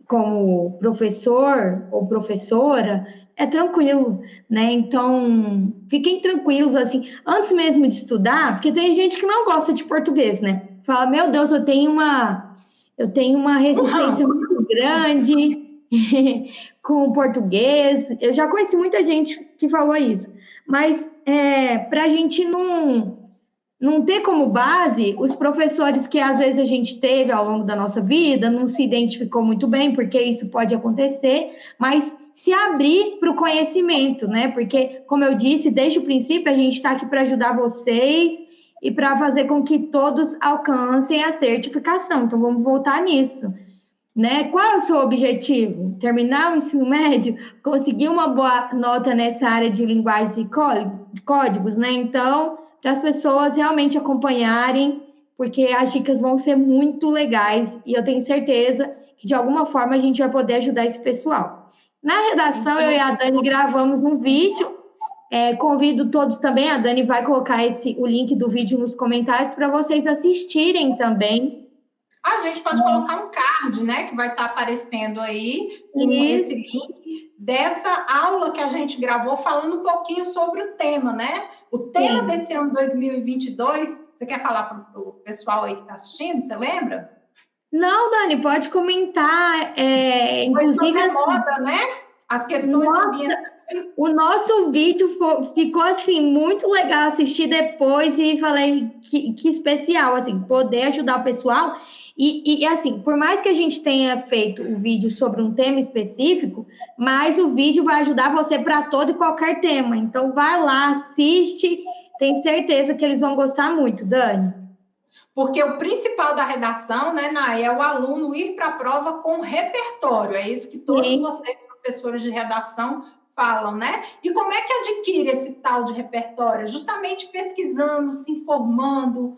como professor ou professora, é tranquilo, né? Então, fiquem tranquilos, assim, antes mesmo de estudar, porque tem gente que não gosta de português, né? Fala, meu Deus, eu tenho uma resistência muito grande com o português. Eu já conheci muita gente que falou isso, mas para a gente não ter como base os professores que às vezes a gente teve ao longo da nossa vida, não se identificou muito bem, porque isso pode acontecer, mas se abrir para o conhecimento, né? Porque, como eu disse, desde o princípio, a gente está aqui para ajudar vocês e para fazer com que todos alcancem a certificação. Então, vamos voltar nisso, né? Qual é o seu objetivo? Terminar o ensino médio? Conseguir uma boa nota nessa área de linguagens e códigos, né? Então, para as pessoas realmente acompanharem, porque as dicas vão ser muito legais e eu tenho certeza que de alguma forma a gente vai poder ajudar esse pessoal. Na redação, eu e a Dani gravamos um vídeo. Convido todos também, a Dani vai colocar o link do vídeo nos comentários para vocês assistirem também. A gente pode colocar um card, né, que vai estar aparecendo aí, com esse link dessa aula que a gente gravou, falando um pouquinho sobre o tema, né? O tema desse ano 2022, você quer falar para o pessoal aí que está assistindo, você lembra? Não, Dani, pode comentar. Foi sobre a moda, né? As questões ambientais. O nosso vídeo ficou, assim, muito legal assistir depois e falei que especial, assim, poder ajudar o pessoal. E, assim, por mais que a gente tenha feito o vídeo sobre um tema específico, mas o vídeo vai ajudar você para todo e qualquer tema. Então, vai lá, assiste, tenho certeza que eles vão gostar muito, Dani. Porque o principal da redação, né, Nay, é o aluno ir para a prova com repertório. É isso que todos vocês, professores de redação, falam, né? E como é que adquire esse tal de repertório? Justamente pesquisando, se informando,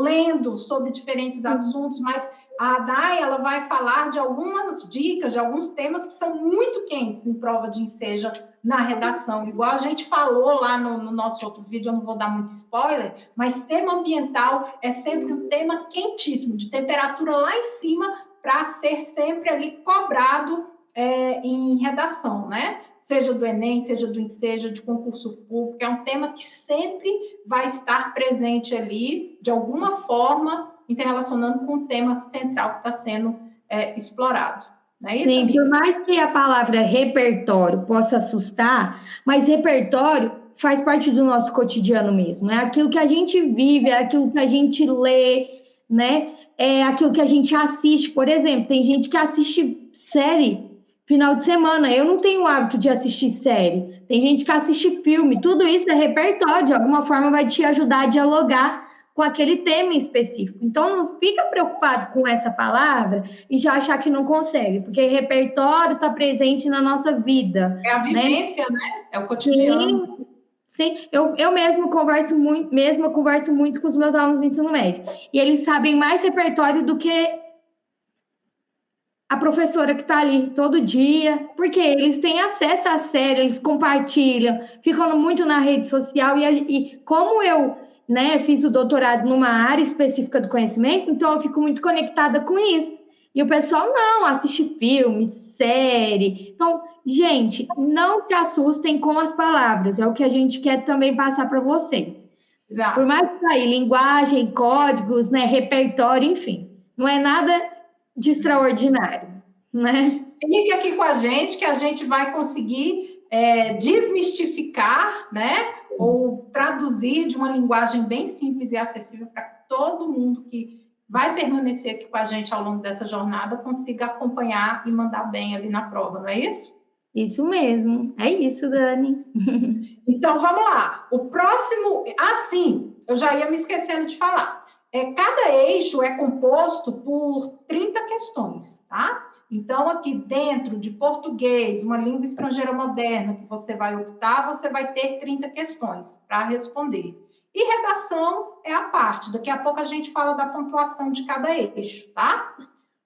lendo sobre diferentes assuntos, mas a Nay, ela vai falar de algumas dicas, de alguns temas que são muito quentes em prova de Enseja na redação. Igual a gente falou lá no nosso outro vídeo, eu não vou dar muito spoiler, mas tema ambiental é sempre um tema quentíssimo, de temperatura lá em cima, para ser sempre ali cobrado em redação, né? Seja do Enem, seja do Enseja, de concurso público, é um tema que sempre vai estar presente ali, de alguma forma, interrelacionando com o tema central que está sendo explorado. Não é isso, sim, amiga? por mais que a palavra repertório possa assustar, mas repertório faz parte do nosso cotidiano mesmo. É aquilo que a gente vive, é aquilo que a gente lê, né? É aquilo que a gente assiste. Por exemplo, tem gente que assiste série final de semana. Eu não tenho o hábito de assistir série. Tem gente que assiste filme. Tudo isso é repertório. De alguma forma vai te ajudar a dialogar com aquele tema em específico. Então, não fica preocupado com essa palavra e já achar que não consegue, porque repertório está presente na nossa vida. É a vivência, né? É o cotidiano. Sim. Eu mesmo converso muito com os meus alunos do ensino médio. E eles sabem mais repertório do que a professora que está ali todo dia, porque eles têm acesso à série, eles compartilham, ficam muito na rede social. E como eu, né, fiz o doutorado numa área específica do conhecimento, então eu fico muito conectada com isso. E o pessoal não, assiste filme, série. Então, gente, não se assustem com as palavras, é o que a gente quer também passar para vocês. Exato. Por mais que aí, linguagem, códigos, né, repertório, enfim, não é nada de extraordinário, né? Fique aqui com a gente que a gente vai conseguir desmistificar, né? Ou traduzir de uma linguagem bem simples e acessível para que todo mundo que vai permanecer aqui com a gente ao longo dessa jornada consiga acompanhar e mandar bem ali na prova, não é isso? Isso mesmo, é isso, Dani. Então, vamos lá. O próximo... sim, eu já ia me esquecendo de falar. Cada eixo é composto por 30 questões, tá? Então, aqui dentro de português, uma língua estrangeira moderna que você vai optar, você vai ter 30 questões para responder. E redação é a parte. Daqui a pouco a gente fala da pontuação de cada eixo, tá?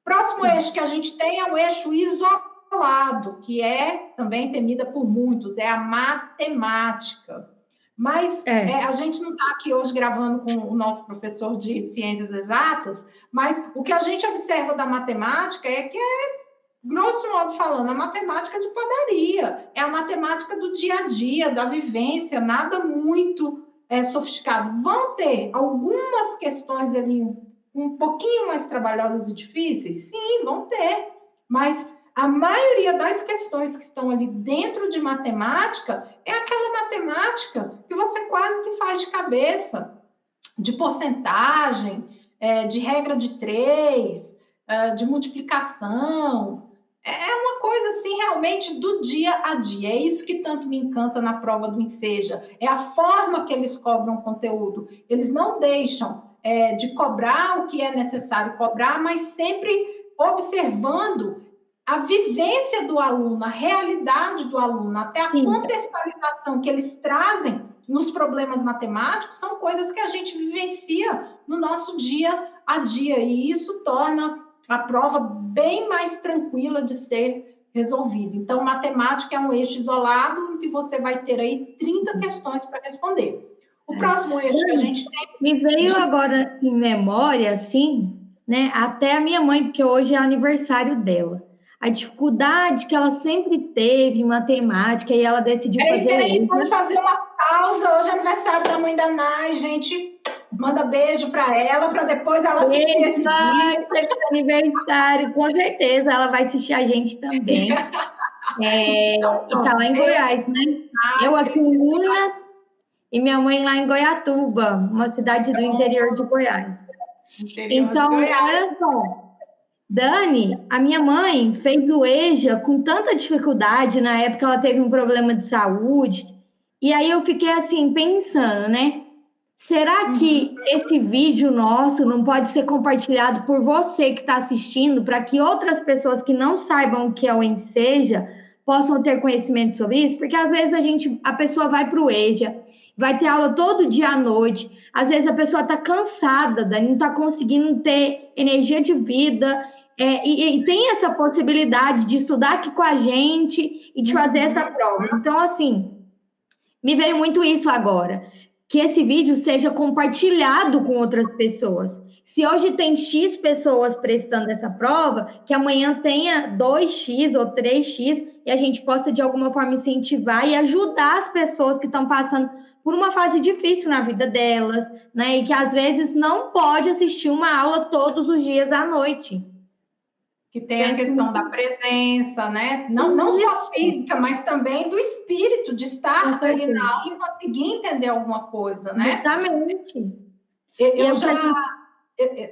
Próximo eixo que a gente tem é o eixo isolado, que é também temida por muitos, é a matemática. Mas a gente não está aqui hoje gravando com o nosso professor de ciências exatas, mas o que a gente observa da matemática é que grosso modo falando, a matemática de padaria, é a matemática do dia a dia, da vivência, nada muito sofisticado. Vão ter algumas questões ali um pouquinho mais trabalhosas e difíceis? Sim, vão ter, mas a maioria das questões que estão ali dentro de matemática é aquela matemática que você quase que faz de cabeça, de porcentagem, de regra de 3, de multiplicação. É uma coisa, assim, realmente do dia a dia. É isso que tanto me encanta na prova do Enseja. É a forma que eles cobram o conteúdo. Eles não deixam de cobrar o que é necessário cobrar, mas sempre observando a vivência do aluno, a realidade do aluno, até a contextualização que eles trazem nos problemas matemáticos, são coisas que a gente vivencia no nosso dia a dia, e isso torna a prova bem mais tranquila de ser resolvido. Então, matemática é um eixo isolado em que você vai ter aí 30 questões para responder. O próximo eixo que a gente tem... Me veio agora em memória, assim, né? Até a minha mãe, porque hoje é aniversário dela. A dificuldade que ela sempre teve em matemática e ela decidiu fazer... Peraí, vamos fazer uma pausa. Hoje é aniversário da mãe da Nai, gente. Manda beijo para ela, para depois ela assistir esse vídeo. Feliz aniversário, com certeza. Ela vai assistir a gente também. E tá lá em Goiás, né? Eu aqui em Minas e minha mãe lá em Goiatuba, uma cidade do interior de Goiás. Então, olha só. Dani, a minha mãe fez o EJA com tanta dificuldade, na época ela teve um problema de saúde, e aí eu fiquei assim, pensando, né? Será que esse vídeo nosso não pode ser compartilhado por você que está assistindo, para que outras pessoas que não saibam o que é o Enseja possam ter conhecimento sobre isso? Porque às vezes a pessoa vai para o EJA, vai ter aula todo dia à noite, às vezes a pessoa está cansada, Dani, não está conseguindo ter energia de vida, e tem essa possibilidade de estudar aqui com a gente e de fazer essa prova. Então, assim, me veio muito isso agora, que esse vídeo seja compartilhado com outras pessoas. Se hoje tem X pessoas prestando essa prova, que amanhã tenha 2X ou 3X e a gente possa, de alguma forma, incentivar e ajudar as pessoas que estão passando por uma fase difícil na vida delas, né? E que, às vezes, não pode assistir uma aula todos os dias à noite. Que tem a questão da presença, né? Não só física, mas também do espírito, de estar ali na aula e conseguir entender alguma coisa, né? Exatamente.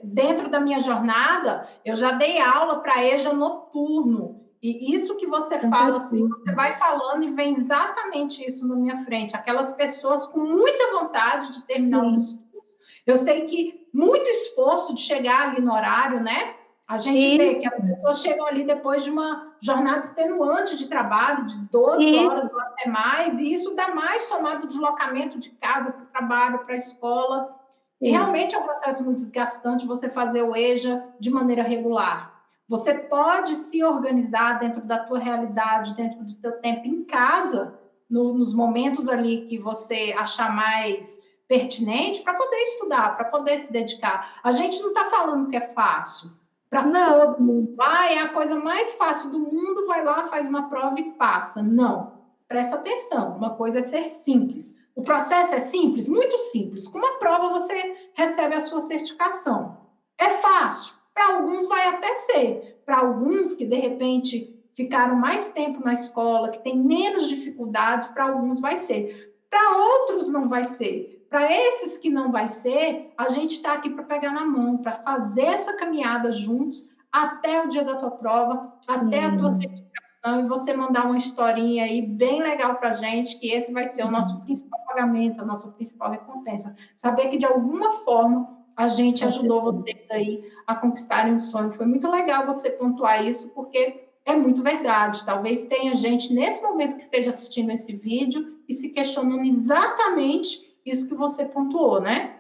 Dentro da minha jornada, eu já dei aula para EJA noturno. E isso que você fala, assim, você vai falando e vem exatamente isso na minha frente. Aquelas pessoas com muita vontade de terminar os estudos. Eu sei que muito esforço de chegar ali no horário, né? A gente vê que as pessoas chegam ali depois de uma jornada extenuante de trabalho, de 12 horas ou até mais, e isso dá mais somado deslocamento de casa para o trabalho, para a escola. E realmente é um processo muito desgastante você fazer o EJA de maneira regular. Você pode se organizar dentro da tua realidade, dentro do teu tempo em casa, nos momentos ali que você achar mais pertinente, para poder estudar, para poder se dedicar. A gente não está falando que é fácil. Para todo mundo. É a coisa mais fácil do mundo, vai lá, faz uma prova e passa. Não. Presta atenção. Uma coisa é ser simples. O processo é simples? Muito simples. Com uma prova, você recebe a sua certificação. É fácil? Para alguns vai até ser. Para alguns que, de repente, ficaram mais tempo na escola, que têm menos dificuldades, para alguns vai ser. Para outros não vai ser. Para esses que não vai ser, a gente está aqui para pegar na mão, para fazer essa caminhada juntos até o dia da tua prova, até a tua certificação, e você mandar uma historinha aí bem legal para a gente, que esse vai ser o nosso principal pagamento, a nossa principal recompensa. Saber que, de alguma forma, a gente ajudou vocês aí a conquistarem o sonho. Foi muito legal você pontuar isso, porque é muito verdade. Talvez tenha gente, nesse momento, que esteja assistindo esse vídeo e se questionando exatamente isso que você pontuou, né?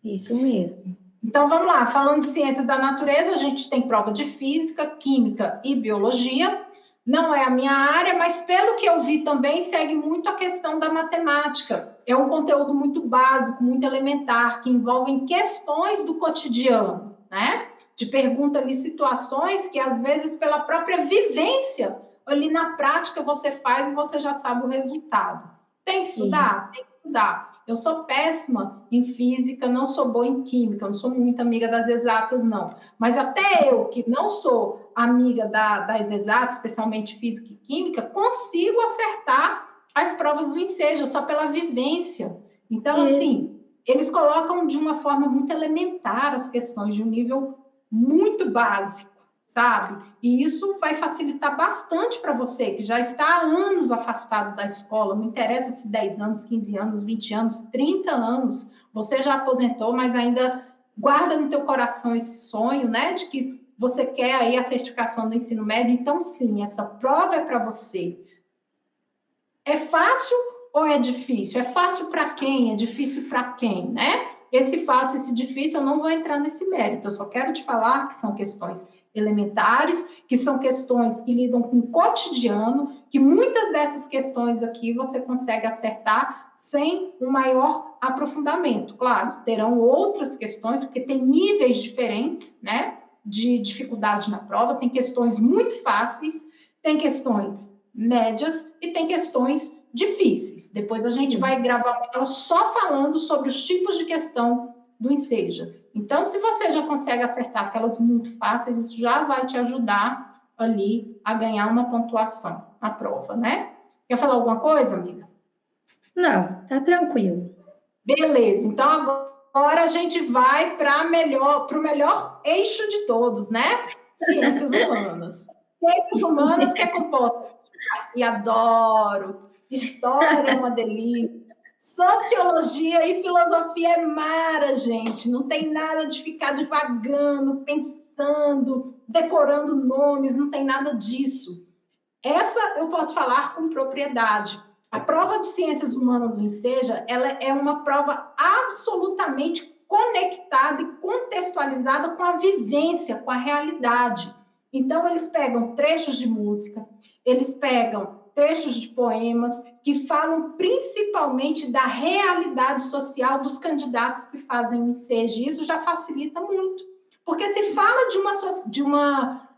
Isso mesmo. Então, vamos lá. Falando de ciências da natureza, a gente tem prova de física, química e biologia. Não é a minha área, mas pelo que eu vi também, segue muito a questão da matemática. É um conteúdo muito básico, muito elementar, que envolve questões do cotidiano, né? Te pergunta ali situações que, às vezes, pela própria vivência, ali na prática, você faz e você já sabe o resultado. Tem que estudar? Tem que estudar. Eu sou péssima em física, não sou boa em química, não sou muito amiga das exatas, não. Mas até eu, que não sou amiga das exatas, especialmente física e química, consigo acertar as provas do Enseja, só pela vivência. Então, assim, eles colocam de uma forma muito elementar as questões, de um nível muito básico, sabe? E isso vai facilitar bastante para você, que já está há anos afastado da escola, não interessa se 10 anos, 15 anos, 20 anos, 30 anos, você já aposentou, mas ainda guarda no teu coração esse sonho, né, de que você quer aí a certificação do ensino médio. Então, sim, essa prova é para você. É fácil ou é difícil? É fácil para quem? É difícil para quem, né? Esse fácil, esse difícil, eu não vou entrar nesse mérito, eu só quero te falar que são questões elementares, que são questões que lidam com o cotidiano, que muitas dessas questões aqui você consegue acertar sem um maior aprofundamento. Claro, terão outras questões, porque tem níveis diferentes, né, de dificuldade na prova, tem questões muito fáceis, tem questões médias e tem questões difíceis. Depois a gente vai gravar uma aula só falando sobre os tipos de questão do Enseja. Então, se você já consegue acertar aquelas muito fáceis, isso já vai te ajudar ali a ganhar uma pontuação na prova, né? Quer falar alguma coisa, amiga? Não, tá tranquilo. Beleza, então agora a gente vai para o melhor eixo de todos, né? Ciências humanas. Ciências humanas que é composta. E adoro. História é uma delícia. Sociologia e filosofia é mara, gente. Não tem nada de ficar divagando, pensando, decorando nomes, não tem nada disso. Essa eu posso falar com propriedade. A prova de ciências humanas do Enseja, ela é uma prova absolutamente conectada e contextualizada com a vivência, com a realidade. Então, eles pegam trechos de música, eles pegam trechos de poemas que falam principalmente da realidade social dos candidatos que fazem o Enseja. E isso já facilita muito, porque se fala de uma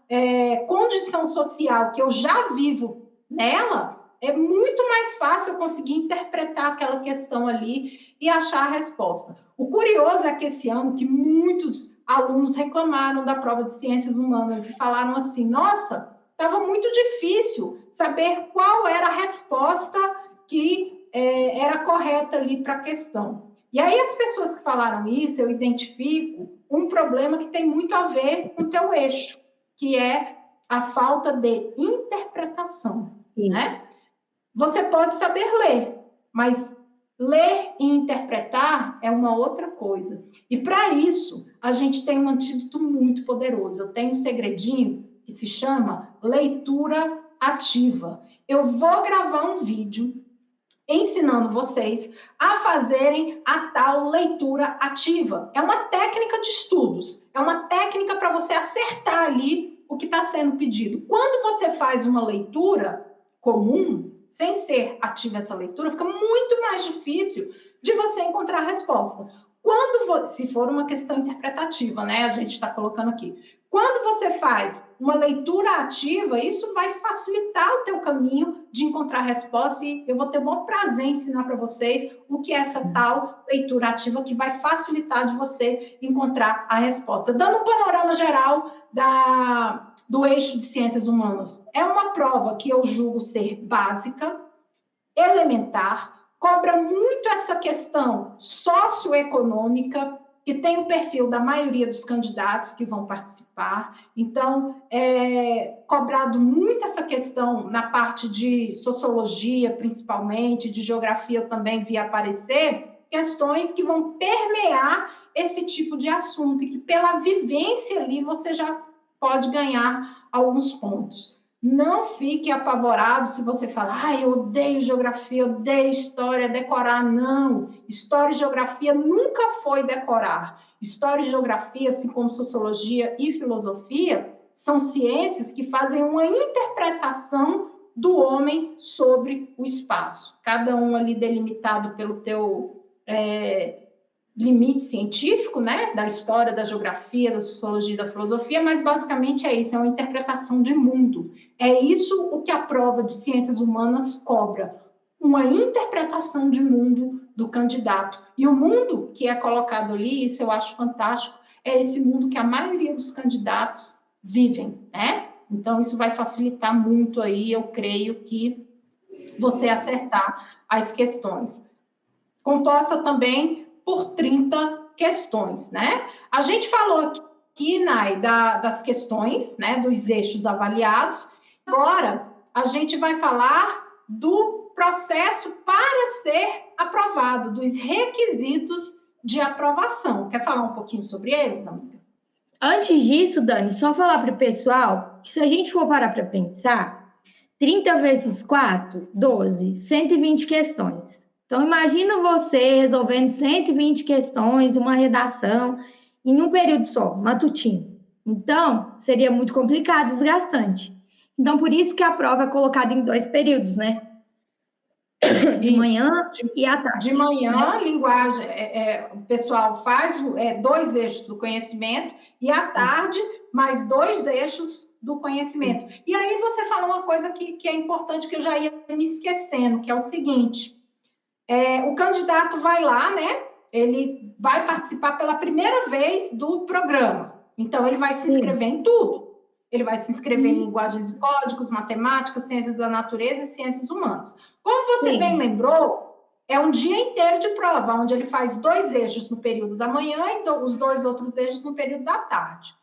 condição social que eu já vivo nela, é muito mais fácil eu conseguir interpretar aquela questão ali e achar a resposta. O curioso é que esse ano que muitos alunos reclamaram da prova de ciências humanas e falaram assim, nossa, estava muito difícil saber qual era a resposta que era correta ali para a questão. E aí as pessoas que falaram isso, eu identifico um problema que tem muito a ver com o teu eixo, que é a falta de interpretação, né? Você pode saber ler, mas ler e interpretar é uma outra coisa. E para isso, a gente tem um antídoto muito poderoso. Eu tenho um segredinho que se chama leitura ativa. Eu vou gravar um vídeo ensinando vocês a fazerem a tal leitura ativa. É uma técnica de estudos, é uma técnica para você acertar ali o que está sendo pedido. Quando você faz uma leitura comum, sem ser ativa essa leitura, fica muito mais difícil de você encontrar a resposta. Se for uma questão interpretativa, né? A gente está colocando aqui. Quando você faz uma leitura ativa, isso vai facilitar o teu caminho de encontrar a resposta e eu vou ter o maior prazer em ensinar para vocês o que é essa tal leitura ativa que vai facilitar de você encontrar a resposta. Dando um panorama geral do eixo de ciências humanas. É uma prova que eu julgo ser básica, elementar, cobra muito essa questão socioeconômica, que tem o perfil da maioria dos candidatos que vão participar. Então, cobrado muito essa questão na parte de sociologia, principalmente, de geografia eu também vi aparecer, questões que vão permear esse tipo de assunto, e que pela vivência ali você já pode ganhar alguns pontos. Não fique apavorado se você falar, eu odeio geografia, eu odeio história, decorar. Não, história e geografia nunca foi decorar. História e geografia, assim como sociologia e filosofia, são ciências que fazem uma interpretação do homem sobre o espaço. Cada um ali delimitado pelo teu limite científico, né, da história, da geografia, da sociologia, da filosofia, mas basicamente é isso, é uma interpretação de mundo. É isso o que a prova de ciências humanas cobra, uma interpretação de mundo do candidato. E o mundo que é colocado ali, isso eu acho fantástico, é esse mundo que a maioria dos candidatos vivem, né? Então, isso vai facilitar muito aí, eu creio que você acertar as questões. Composta também por 30 questões, né? A gente falou aqui, Nai, das questões, né, dos eixos avaliados. Agora, a gente vai falar do processo para ser aprovado, dos requisitos de aprovação. Quer falar um pouquinho sobre eles, amiga? Antes disso, Dani, só falar para o pessoal que se a gente for parar para pensar, 30 vezes 4, 12, 120 questões. Então, imagina você resolvendo 120 questões, uma redação, em um período só, matutino. Então, seria muito complicado, desgastante. Então, por isso que a prova é colocada em 2 períodos, né? De manhã e à tarde. De manhã, linguagem, o pessoal faz 2 eixos do conhecimento, e à tarde, mais 2 eixos do conhecimento. E aí você falou uma coisa que é importante, que eu já ia me esquecendo, que é o seguinte: o candidato vai lá, né? Ele vai participar pela primeira vez do programa. Então, ele vai se inscrever em tudo. Ele vai se inscrever em linguagens e códigos, matemática, ciências da natureza e ciências humanas. Como você bem lembrou, é um dia inteiro de prova, onde ele faz 2 eixos no período da manhã e os 2 outros eixos no período da tarde.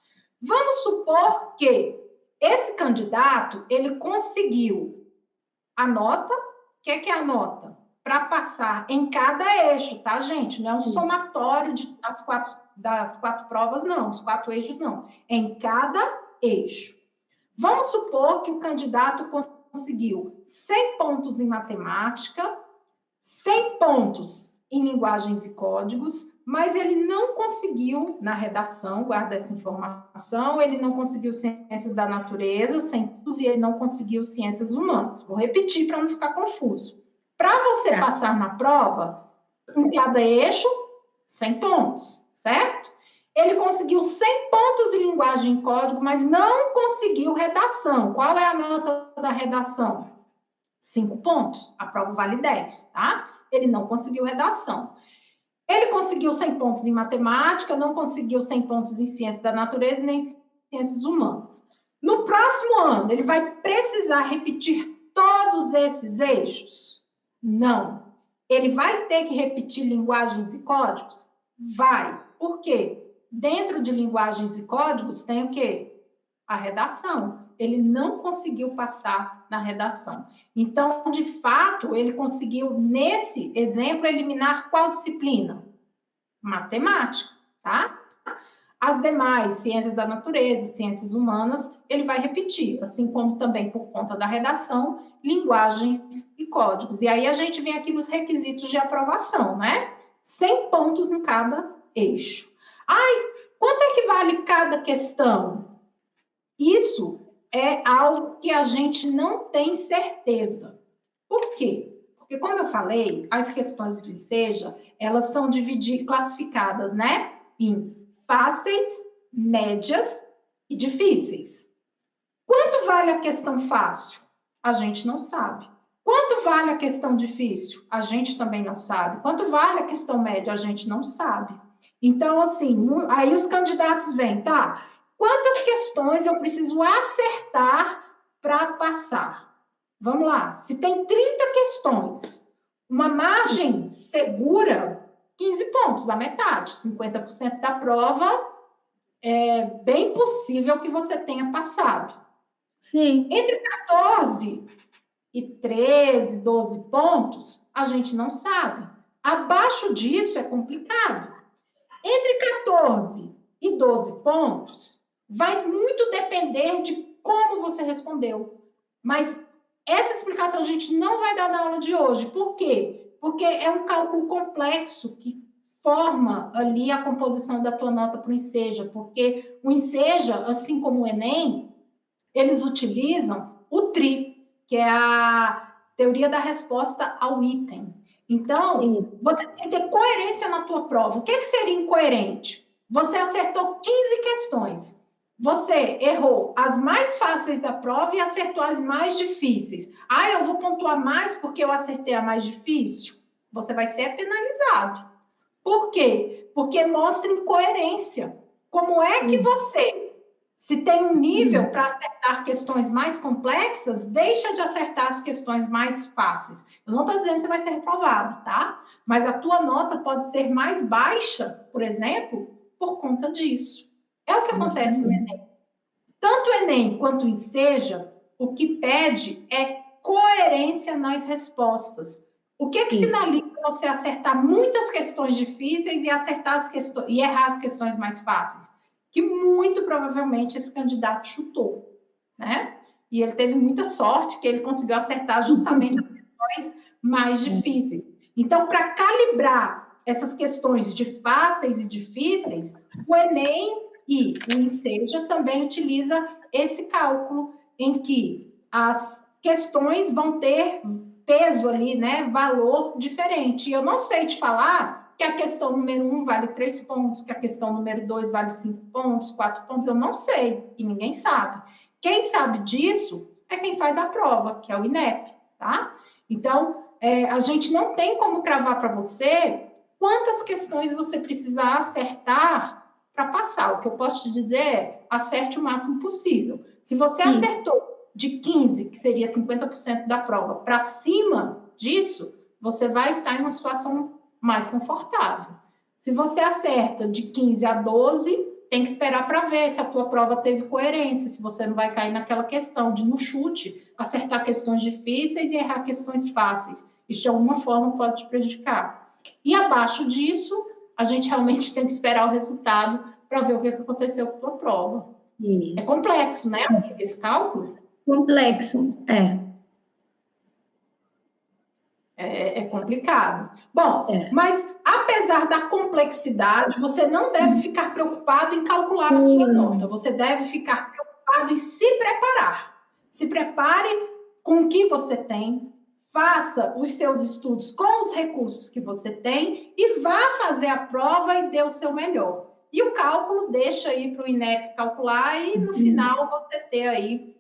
Vamos supor que esse candidato, ele conseguiu a nota. O que é a nota? Para passar em cada eixo, tá, gente? Não é um somatório das 4 provas, não. Os 4 eixos, não. É em cada eixo. Vamos supor que o candidato conseguiu 100 pontos em matemática, 100 pontos em linguagens e códigos, mas ele não conseguiu, na redação, guarda essa informação, ele não conseguiu ciências da natureza, 100 pontos, e ele não conseguiu ciências humanas. Vou repetir para não ficar confuso. Para você passar na prova, em cada eixo, 100 pontos, certo? Ele conseguiu 100 pontos em linguagem e código, mas não conseguiu redação. Qual é a nota da redação? 5 pontos. A prova vale 10, tá? Ele não conseguiu redação. Ele conseguiu 100 pontos em matemática, não conseguiu 100 pontos em ciência da natureza, nem em ciências humanas. No próximo ano, ele vai precisar repetir todos esses eixos? Não. Ele vai ter que repetir linguagens e códigos? Vai. Por quê? Dentro de linguagens e códigos tem o quê? A redação. Ele não conseguiu passar na redação. Então, de fato, ele conseguiu, nesse exemplo, eliminar qual disciplina? Matemática, tá? As demais, ciências da natureza, ciências humanas, ele vai repetir, assim como também por conta da redação, linguagens e códigos. E aí a gente vem aqui nos requisitos de aprovação, né? 100 pontos em cada eixo. Ai, quanto é que vale cada questão? Isso é algo que a gente não tem certeza. Por quê? Porque, como eu falei, as questões do Enseja, elas são classificadas, né? Em fáceis, médias e difíceis. Quanto vale a questão fácil? A gente não sabe. Quanto vale a questão difícil? A gente também não sabe. Quanto vale a questão média? A gente não sabe. Então, assim, aí os candidatos vêm, tá? Quantas questões eu preciso acertar para passar? Vamos lá. Se tem 30 questões, uma margem segura, 15 pontos, a metade, 50% da prova, é bem possível que você tenha passado. Sim. Entre 14 e 13, 12 pontos, a gente não sabe. Abaixo disso é complicado. Entre 14 e 12 pontos, vai muito depender de como você respondeu. Mas essa explicação a gente não vai dar na aula de hoje. Por quê? Porque é um cálculo complexo que forma ali a composição da tua nota para o Enseja. Porque o Enseja, assim como o Enem, eles utilizam o TRI, que é a teoria da resposta ao item. Então, você tem que ter coerência na tua prova. O que seria incoerente? Você acertou 15 questões. Você errou as mais fáceis da prova e acertou as mais difíceis. Ah, eu vou pontuar mais porque eu acertei a mais difícil? Você vai ser penalizado. Por quê? Porque mostra incoerência. Como é que você, se tem um nível para acertar questões mais complexas, deixa de acertar as questões mais fáceis? Eu não estou dizendo que você vai ser reprovado, tá? Mas a tua nota pode ser mais baixa, por exemplo, por conta disso. É o que acontece no Enem. Tanto o Enem quanto o Enseja, o que pede é coerência nas respostas. O que sinaliza você acertar muitas questões difíceis e acertar as questões e errar as questões mais fáceis? Que muito provavelmente esse candidato chutou, né? E ele teve muita sorte que ele conseguiu acertar justamente as questões mais difíceis. Então, para calibrar essas questões de fáceis e difíceis, o Enem e o Enseja também utiliza esse cálculo em que as questões vão ter peso ali, né, valor diferente. E eu não sei te falar que a questão número 1 vale 3 pontos, que a questão número 2 vale 5 pontos, 4 pontos, eu não sei, e ninguém sabe. Quem sabe disso é quem faz a prova, que é o INEP, tá? Então, a gente não tem como cravar para você quantas questões você precisar acertar para passar. O que eu posso te dizer é, acerte o máximo possível. Se você acertou de 15, que seria 50% da prova, para cima disso, você vai estar em uma situação mais confortável. Se você acerta de 15 a 12, tem que esperar para ver se a tua prova teve coerência, se você não vai cair naquela questão de, no chute, acertar questões difíceis e errar questões fáceis. Isso, de alguma forma, pode te prejudicar. E abaixo disso, a gente realmente tem que esperar o resultado para ver o que aconteceu com a tua prova. Isso. É complexo, né, esse cálculo? Complexo, É complicado. Bom, mas apesar da complexidade, você não deve ficar preocupado em calcular a sua nota. Você deve ficar preocupado em se preparar. Se prepare com o que você tem, faça os seus estudos com os recursos que você tem e vá fazer a prova e dê o seu melhor. E o cálculo deixa aí para o INEP calcular e no final você ter aí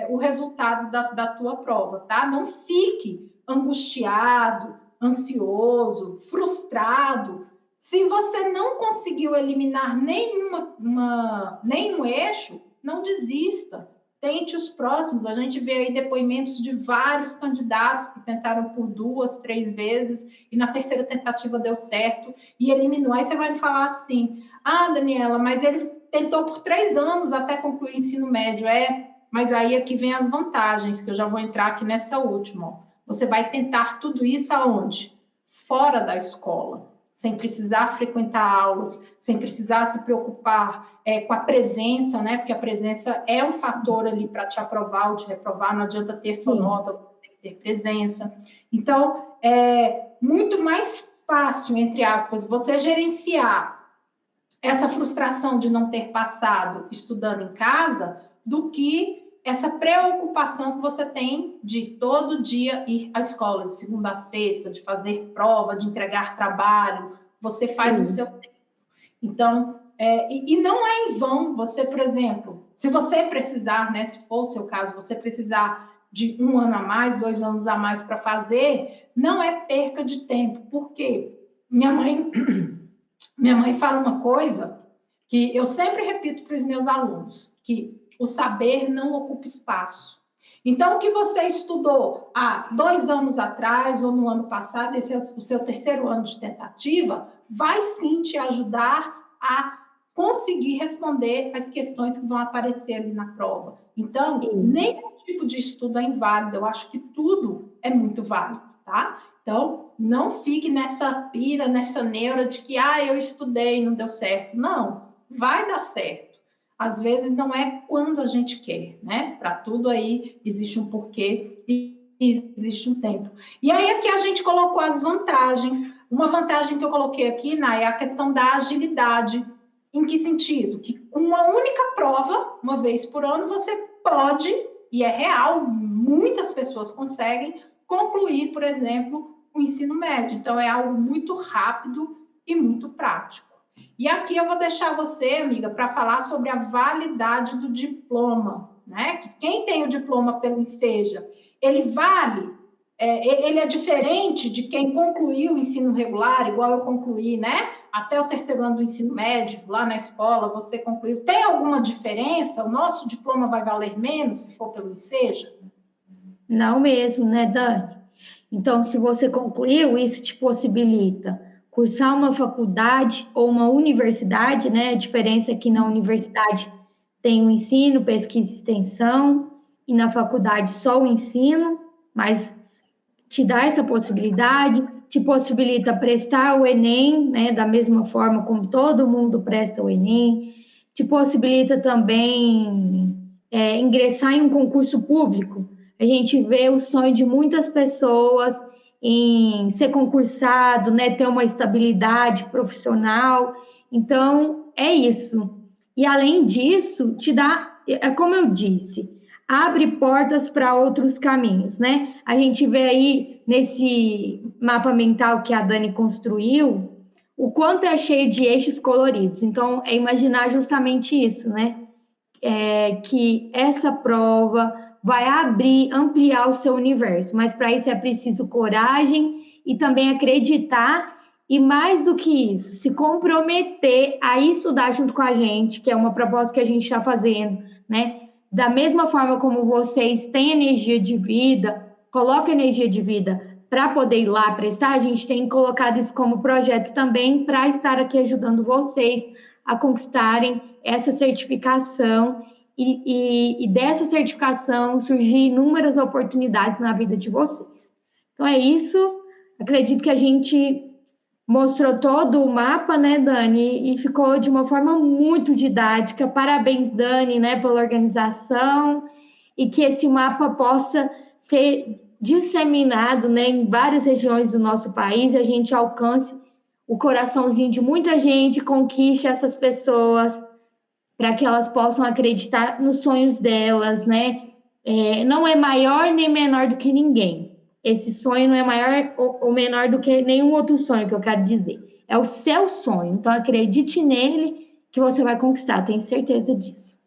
o resultado da tua prova, tá? Não fique angustiado, ansioso, frustrado. Se você não conseguiu eliminar nenhum eixo, não desista. Tente os próximos. A gente vê aí depoimentos de vários candidatos que tentaram por 2, 3 vezes e na terceira tentativa deu certo e eliminou. Aí você vai me falar assim, Daniela, mas ele tentou por 3 anos até concluir o ensino médio. Mas aí aqui vem as vantagens, que eu já vou entrar aqui nessa última. Você vai tentar tudo isso aonde? Fora da escola, sem precisar frequentar aulas, sem precisar se preocupar com a presença, né? Porque a presença é um fator ali para te aprovar ou te reprovar, não adianta ter só nota, você tem que ter presença. Então, é muito mais fácil, entre aspas, você gerenciar essa frustração de não ter passado estudando em casa do que essa preocupação que você tem de todo dia ir à escola, de segunda a sexta, de fazer prova, de entregar trabalho, você faz o seu tempo. Então, e não é em vão você, por exemplo, se você precisar, né, se for o seu caso, você precisar de 1 ano a mais, 2 anos a mais para fazer, não é perca de tempo, porque minha mãe fala uma coisa que eu sempre repito para os meus alunos, que o saber não ocupa espaço. Então, o que você estudou há 2 anos atrás ou no ano passado, esse é o seu 3º ano de tentativa, vai sim te ajudar a conseguir responder as questões que vão aparecer ali na prova. Então, nenhum tipo de estudo é inválido, eu acho que tudo é muito válido, tá? Então, não fique nessa pira, nessa neura de que, eu estudei e não deu certo. Não, vai dar certo. Às vezes não é quando a gente quer, né? Para tudo aí existe um porquê e existe um tempo. E aí aqui a gente colocou as vantagens. Uma vantagem que eu coloquei aqui, é a questão da agilidade. Em que sentido? Que com uma única prova, uma vez por ano, você pode, e é real, muitas pessoas conseguem concluir, por exemplo, o ensino médio. Então, é algo muito rápido e muito prático. E aqui eu vou deixar você, amiga, para falar sobre a validade do diploma, né? Que quem tem o diploma pelo Enseja, ele vale, ele é diferente de quem concluiu o ensino regular, igual eu concluí, né? Até o 3º ano do ensino médio, lá na escola, você concluiu. Tem alguma diferença? O nosso diploma vai valer menos se for pelo Enseja? Não mesmo, né, Dani? Então, se você concluiu, isso te possibilita cursar uma faculdade ou uma universidade, né? A diferença é que na universidade tem o ensino, pesquisa e extensão, e na faculdade só o ensino, mas te dá essa possibilidade, te possibilita prestar o Enem, né? Da mesma forma como todo mundo presta o Enem, te possibilita também ingressar em um concurso público. A gente vê o sonho de muitas pessoas em ser concursado, né, ter uma estabilidade profissional. Então, é isso. E, além disso, te dá, como eu disse, abre portas para outros caminhos, né? A gente vê aí, nesse mapa mental que a Dani construiu, o quanto é cheio de eixos coloridos. Então, é imaginar justamente isso, né? Que essa prova vai abrir, ampliar o seu universo, mas para isso é preciso coragem e também acreditar, e mais do que isso, se comprometer a estudar junto com a gente, que é uma proposta que a gente está fazendo, né? Da mesma forma como vocês têm energia de vida, coloca energia de vida para poder ir lá prestar, a gente tem colocado isso como projeto também para estar aqui ajudando vocês a conquistarem essa certificação e dessa certificação surgir inúmeras oportunidades na vida de vocês. Então é isso, acredito que a gente mostrou todo o mapa, né, Dani, e ficou de uma forma muito didática. Parabéns, Dani, né, pela organização, e que esse mapa possa ser disseminado, né, em várias regiões do nosso país, e a gente alcance o coraçãozinho de muita gente, conquiste essas pessoas, para que elas possam acreditar nos sonhos delas, né? Não é maior nem menor do que ninguém. Esse sonho não é maior ou menor do que nenhum outro sonho, que eu quero dizer. É o seu sonho. Então, acredite nele que você vai conquistar. Tenho certeza disso.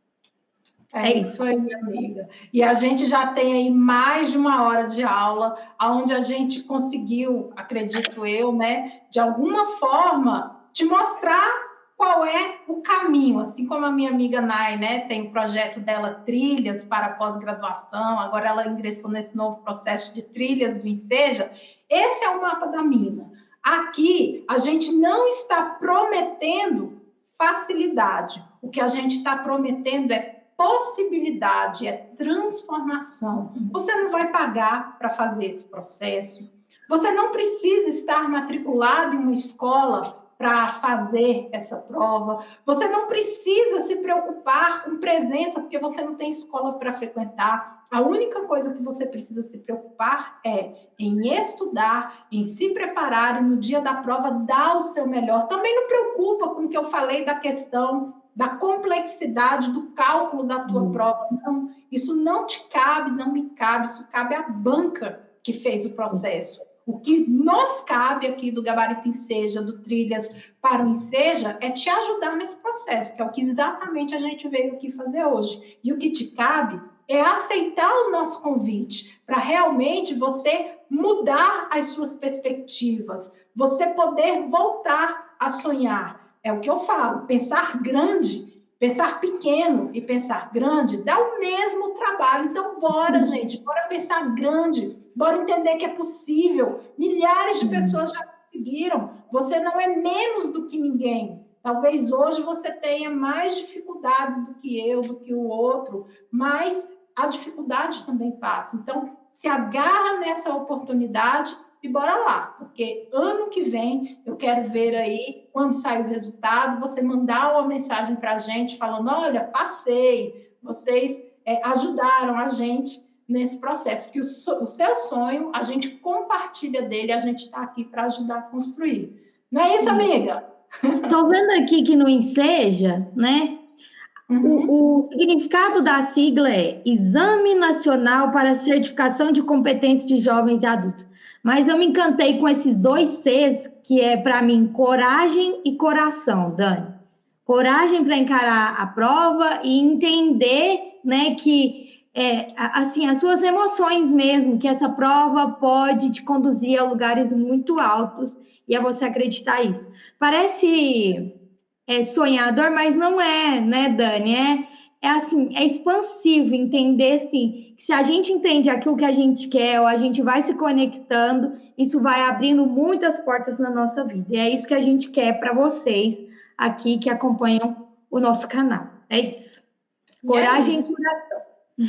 É isso aí, amiga. E a gente já tem aí mais de 1 hora de aula, onde a gente conseguiu, acredito eu, né, de alguma forma, te mostrar qual é o caminho. Assim como a minha amiga Nai, né, tem o projeto dela Trilhas para pós-graduação, agora ela ingressou nesse novo processo de trilhas do Enseja. Esse é o mapa da mina. Aqui, a gente não está prometendo facilidade. O que a gente está prometendo é possibilidade, é transformação. Você não vai pagar para fazer esse processo. Você não precisa estar matriculado em uma escola para fazer essa prova. Você não precisa se preocupar com presença, porque você não tem escola para frequentar. A única coisa que você precisa se preocupar é em estudar, em se preparar e no dia da prova dar o seu melhor. Também não preocupa com o que eu falei da questão da complexidade do cálculo da tua prova. Não, isso não te cabe, não me cabe, isso cabe à banca que fez o processo. O que nos cabe aqui do Gabarito Enseja, do Trilhas para o Enseja, é te ajudar nesse processo, que é o que exatamente a gente veio aqui fazer hoje. E o que te cabe é aceitar o nosso convite, para realmente você mudar as suas perspectivas, você poder voltar a sonhar. É o que eu falo, pensar grande, pensar pequeno e pensar grande dá o mesmo trabalho. Então, bora, gente, bora pensar grande, bora entender que é possível. Milhares de pessoas já conseguiram. Você não é menos do que ninguém. Talvez hoje você tenha mais dificuldades do que eu, do que o outro, mas a dificuldade também passa. Então, se agarra nessa oportunidade e bora lá, porque ano que vem eu quero ver aí, quando sair o resultado, você mandar uma mensagem para a gente falando, olha, passei, vocês ajudaram a gente nesse processo, que o seu sonho, a gente compartilha dele, a gente está aqui para ajudar a construir. Não é isso, amiga? Estou vendo aqui que no Enseja, né? O significado da sigla é Exame Nacional para Certificação de Competência de Jovens e Adultos. Mas eu me encantei com esses 2 Cs, que é, para mim, coragem e coração, Dani. Coragem para encarar a prova e entender, né, que, assim, as suas emoções mesmo, que essa prova pode te conduzir a lugares muito altos e a você acreditar isso. Parece sonhador, mas não é, né, Dani? Assim, é expansivo, entender, assim, que se a gente entende aquilo que a gente quer, ou a gente vai se conectando, isso vai abrindo muitas portas na nossa vida. E é isso que a gente quer para vocês aqui que acompanham o nosso canal. É isso. Coragem e coração.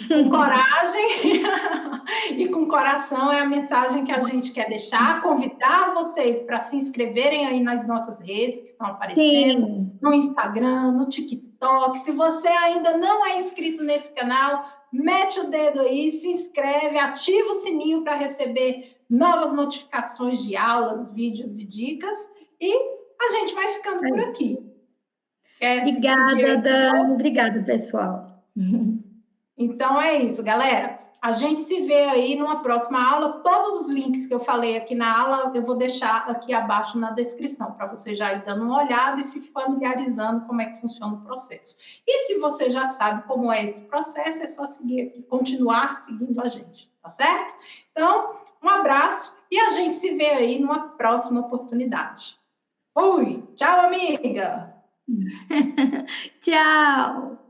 Com coragem e com coração é a mensagem que a gente quer deixar, convidar vocês para se inscreverem aí nas nossas redes que estão aparecendo, sim, no Instagram, no TikTok. Se você ainda não é inscrito nesse canal, mete o dedo aí, se inscreve, ativa o sininho para receber novas notificações de aulas, vídeos e dicas. E a gente vai ficando por aqui. Obrigada, Dani. Obrigada, pessoal. Então, é isso, galera. A gente se vê aí numa próxima aula. Todos os links que eu falei aqui na aula, eu vou deixar aqui abaixo na descrição, para você já ir dando uma olhada e se familiarizando como é que funciona o processo. E se você já sabe como é esse processo, é só seguir aqui, continuar seguindo a gente, tá certo? Então, um abraço e a gente se vê aí numa próxima oportunidade. Fui! Tchau, amiga! Tchau!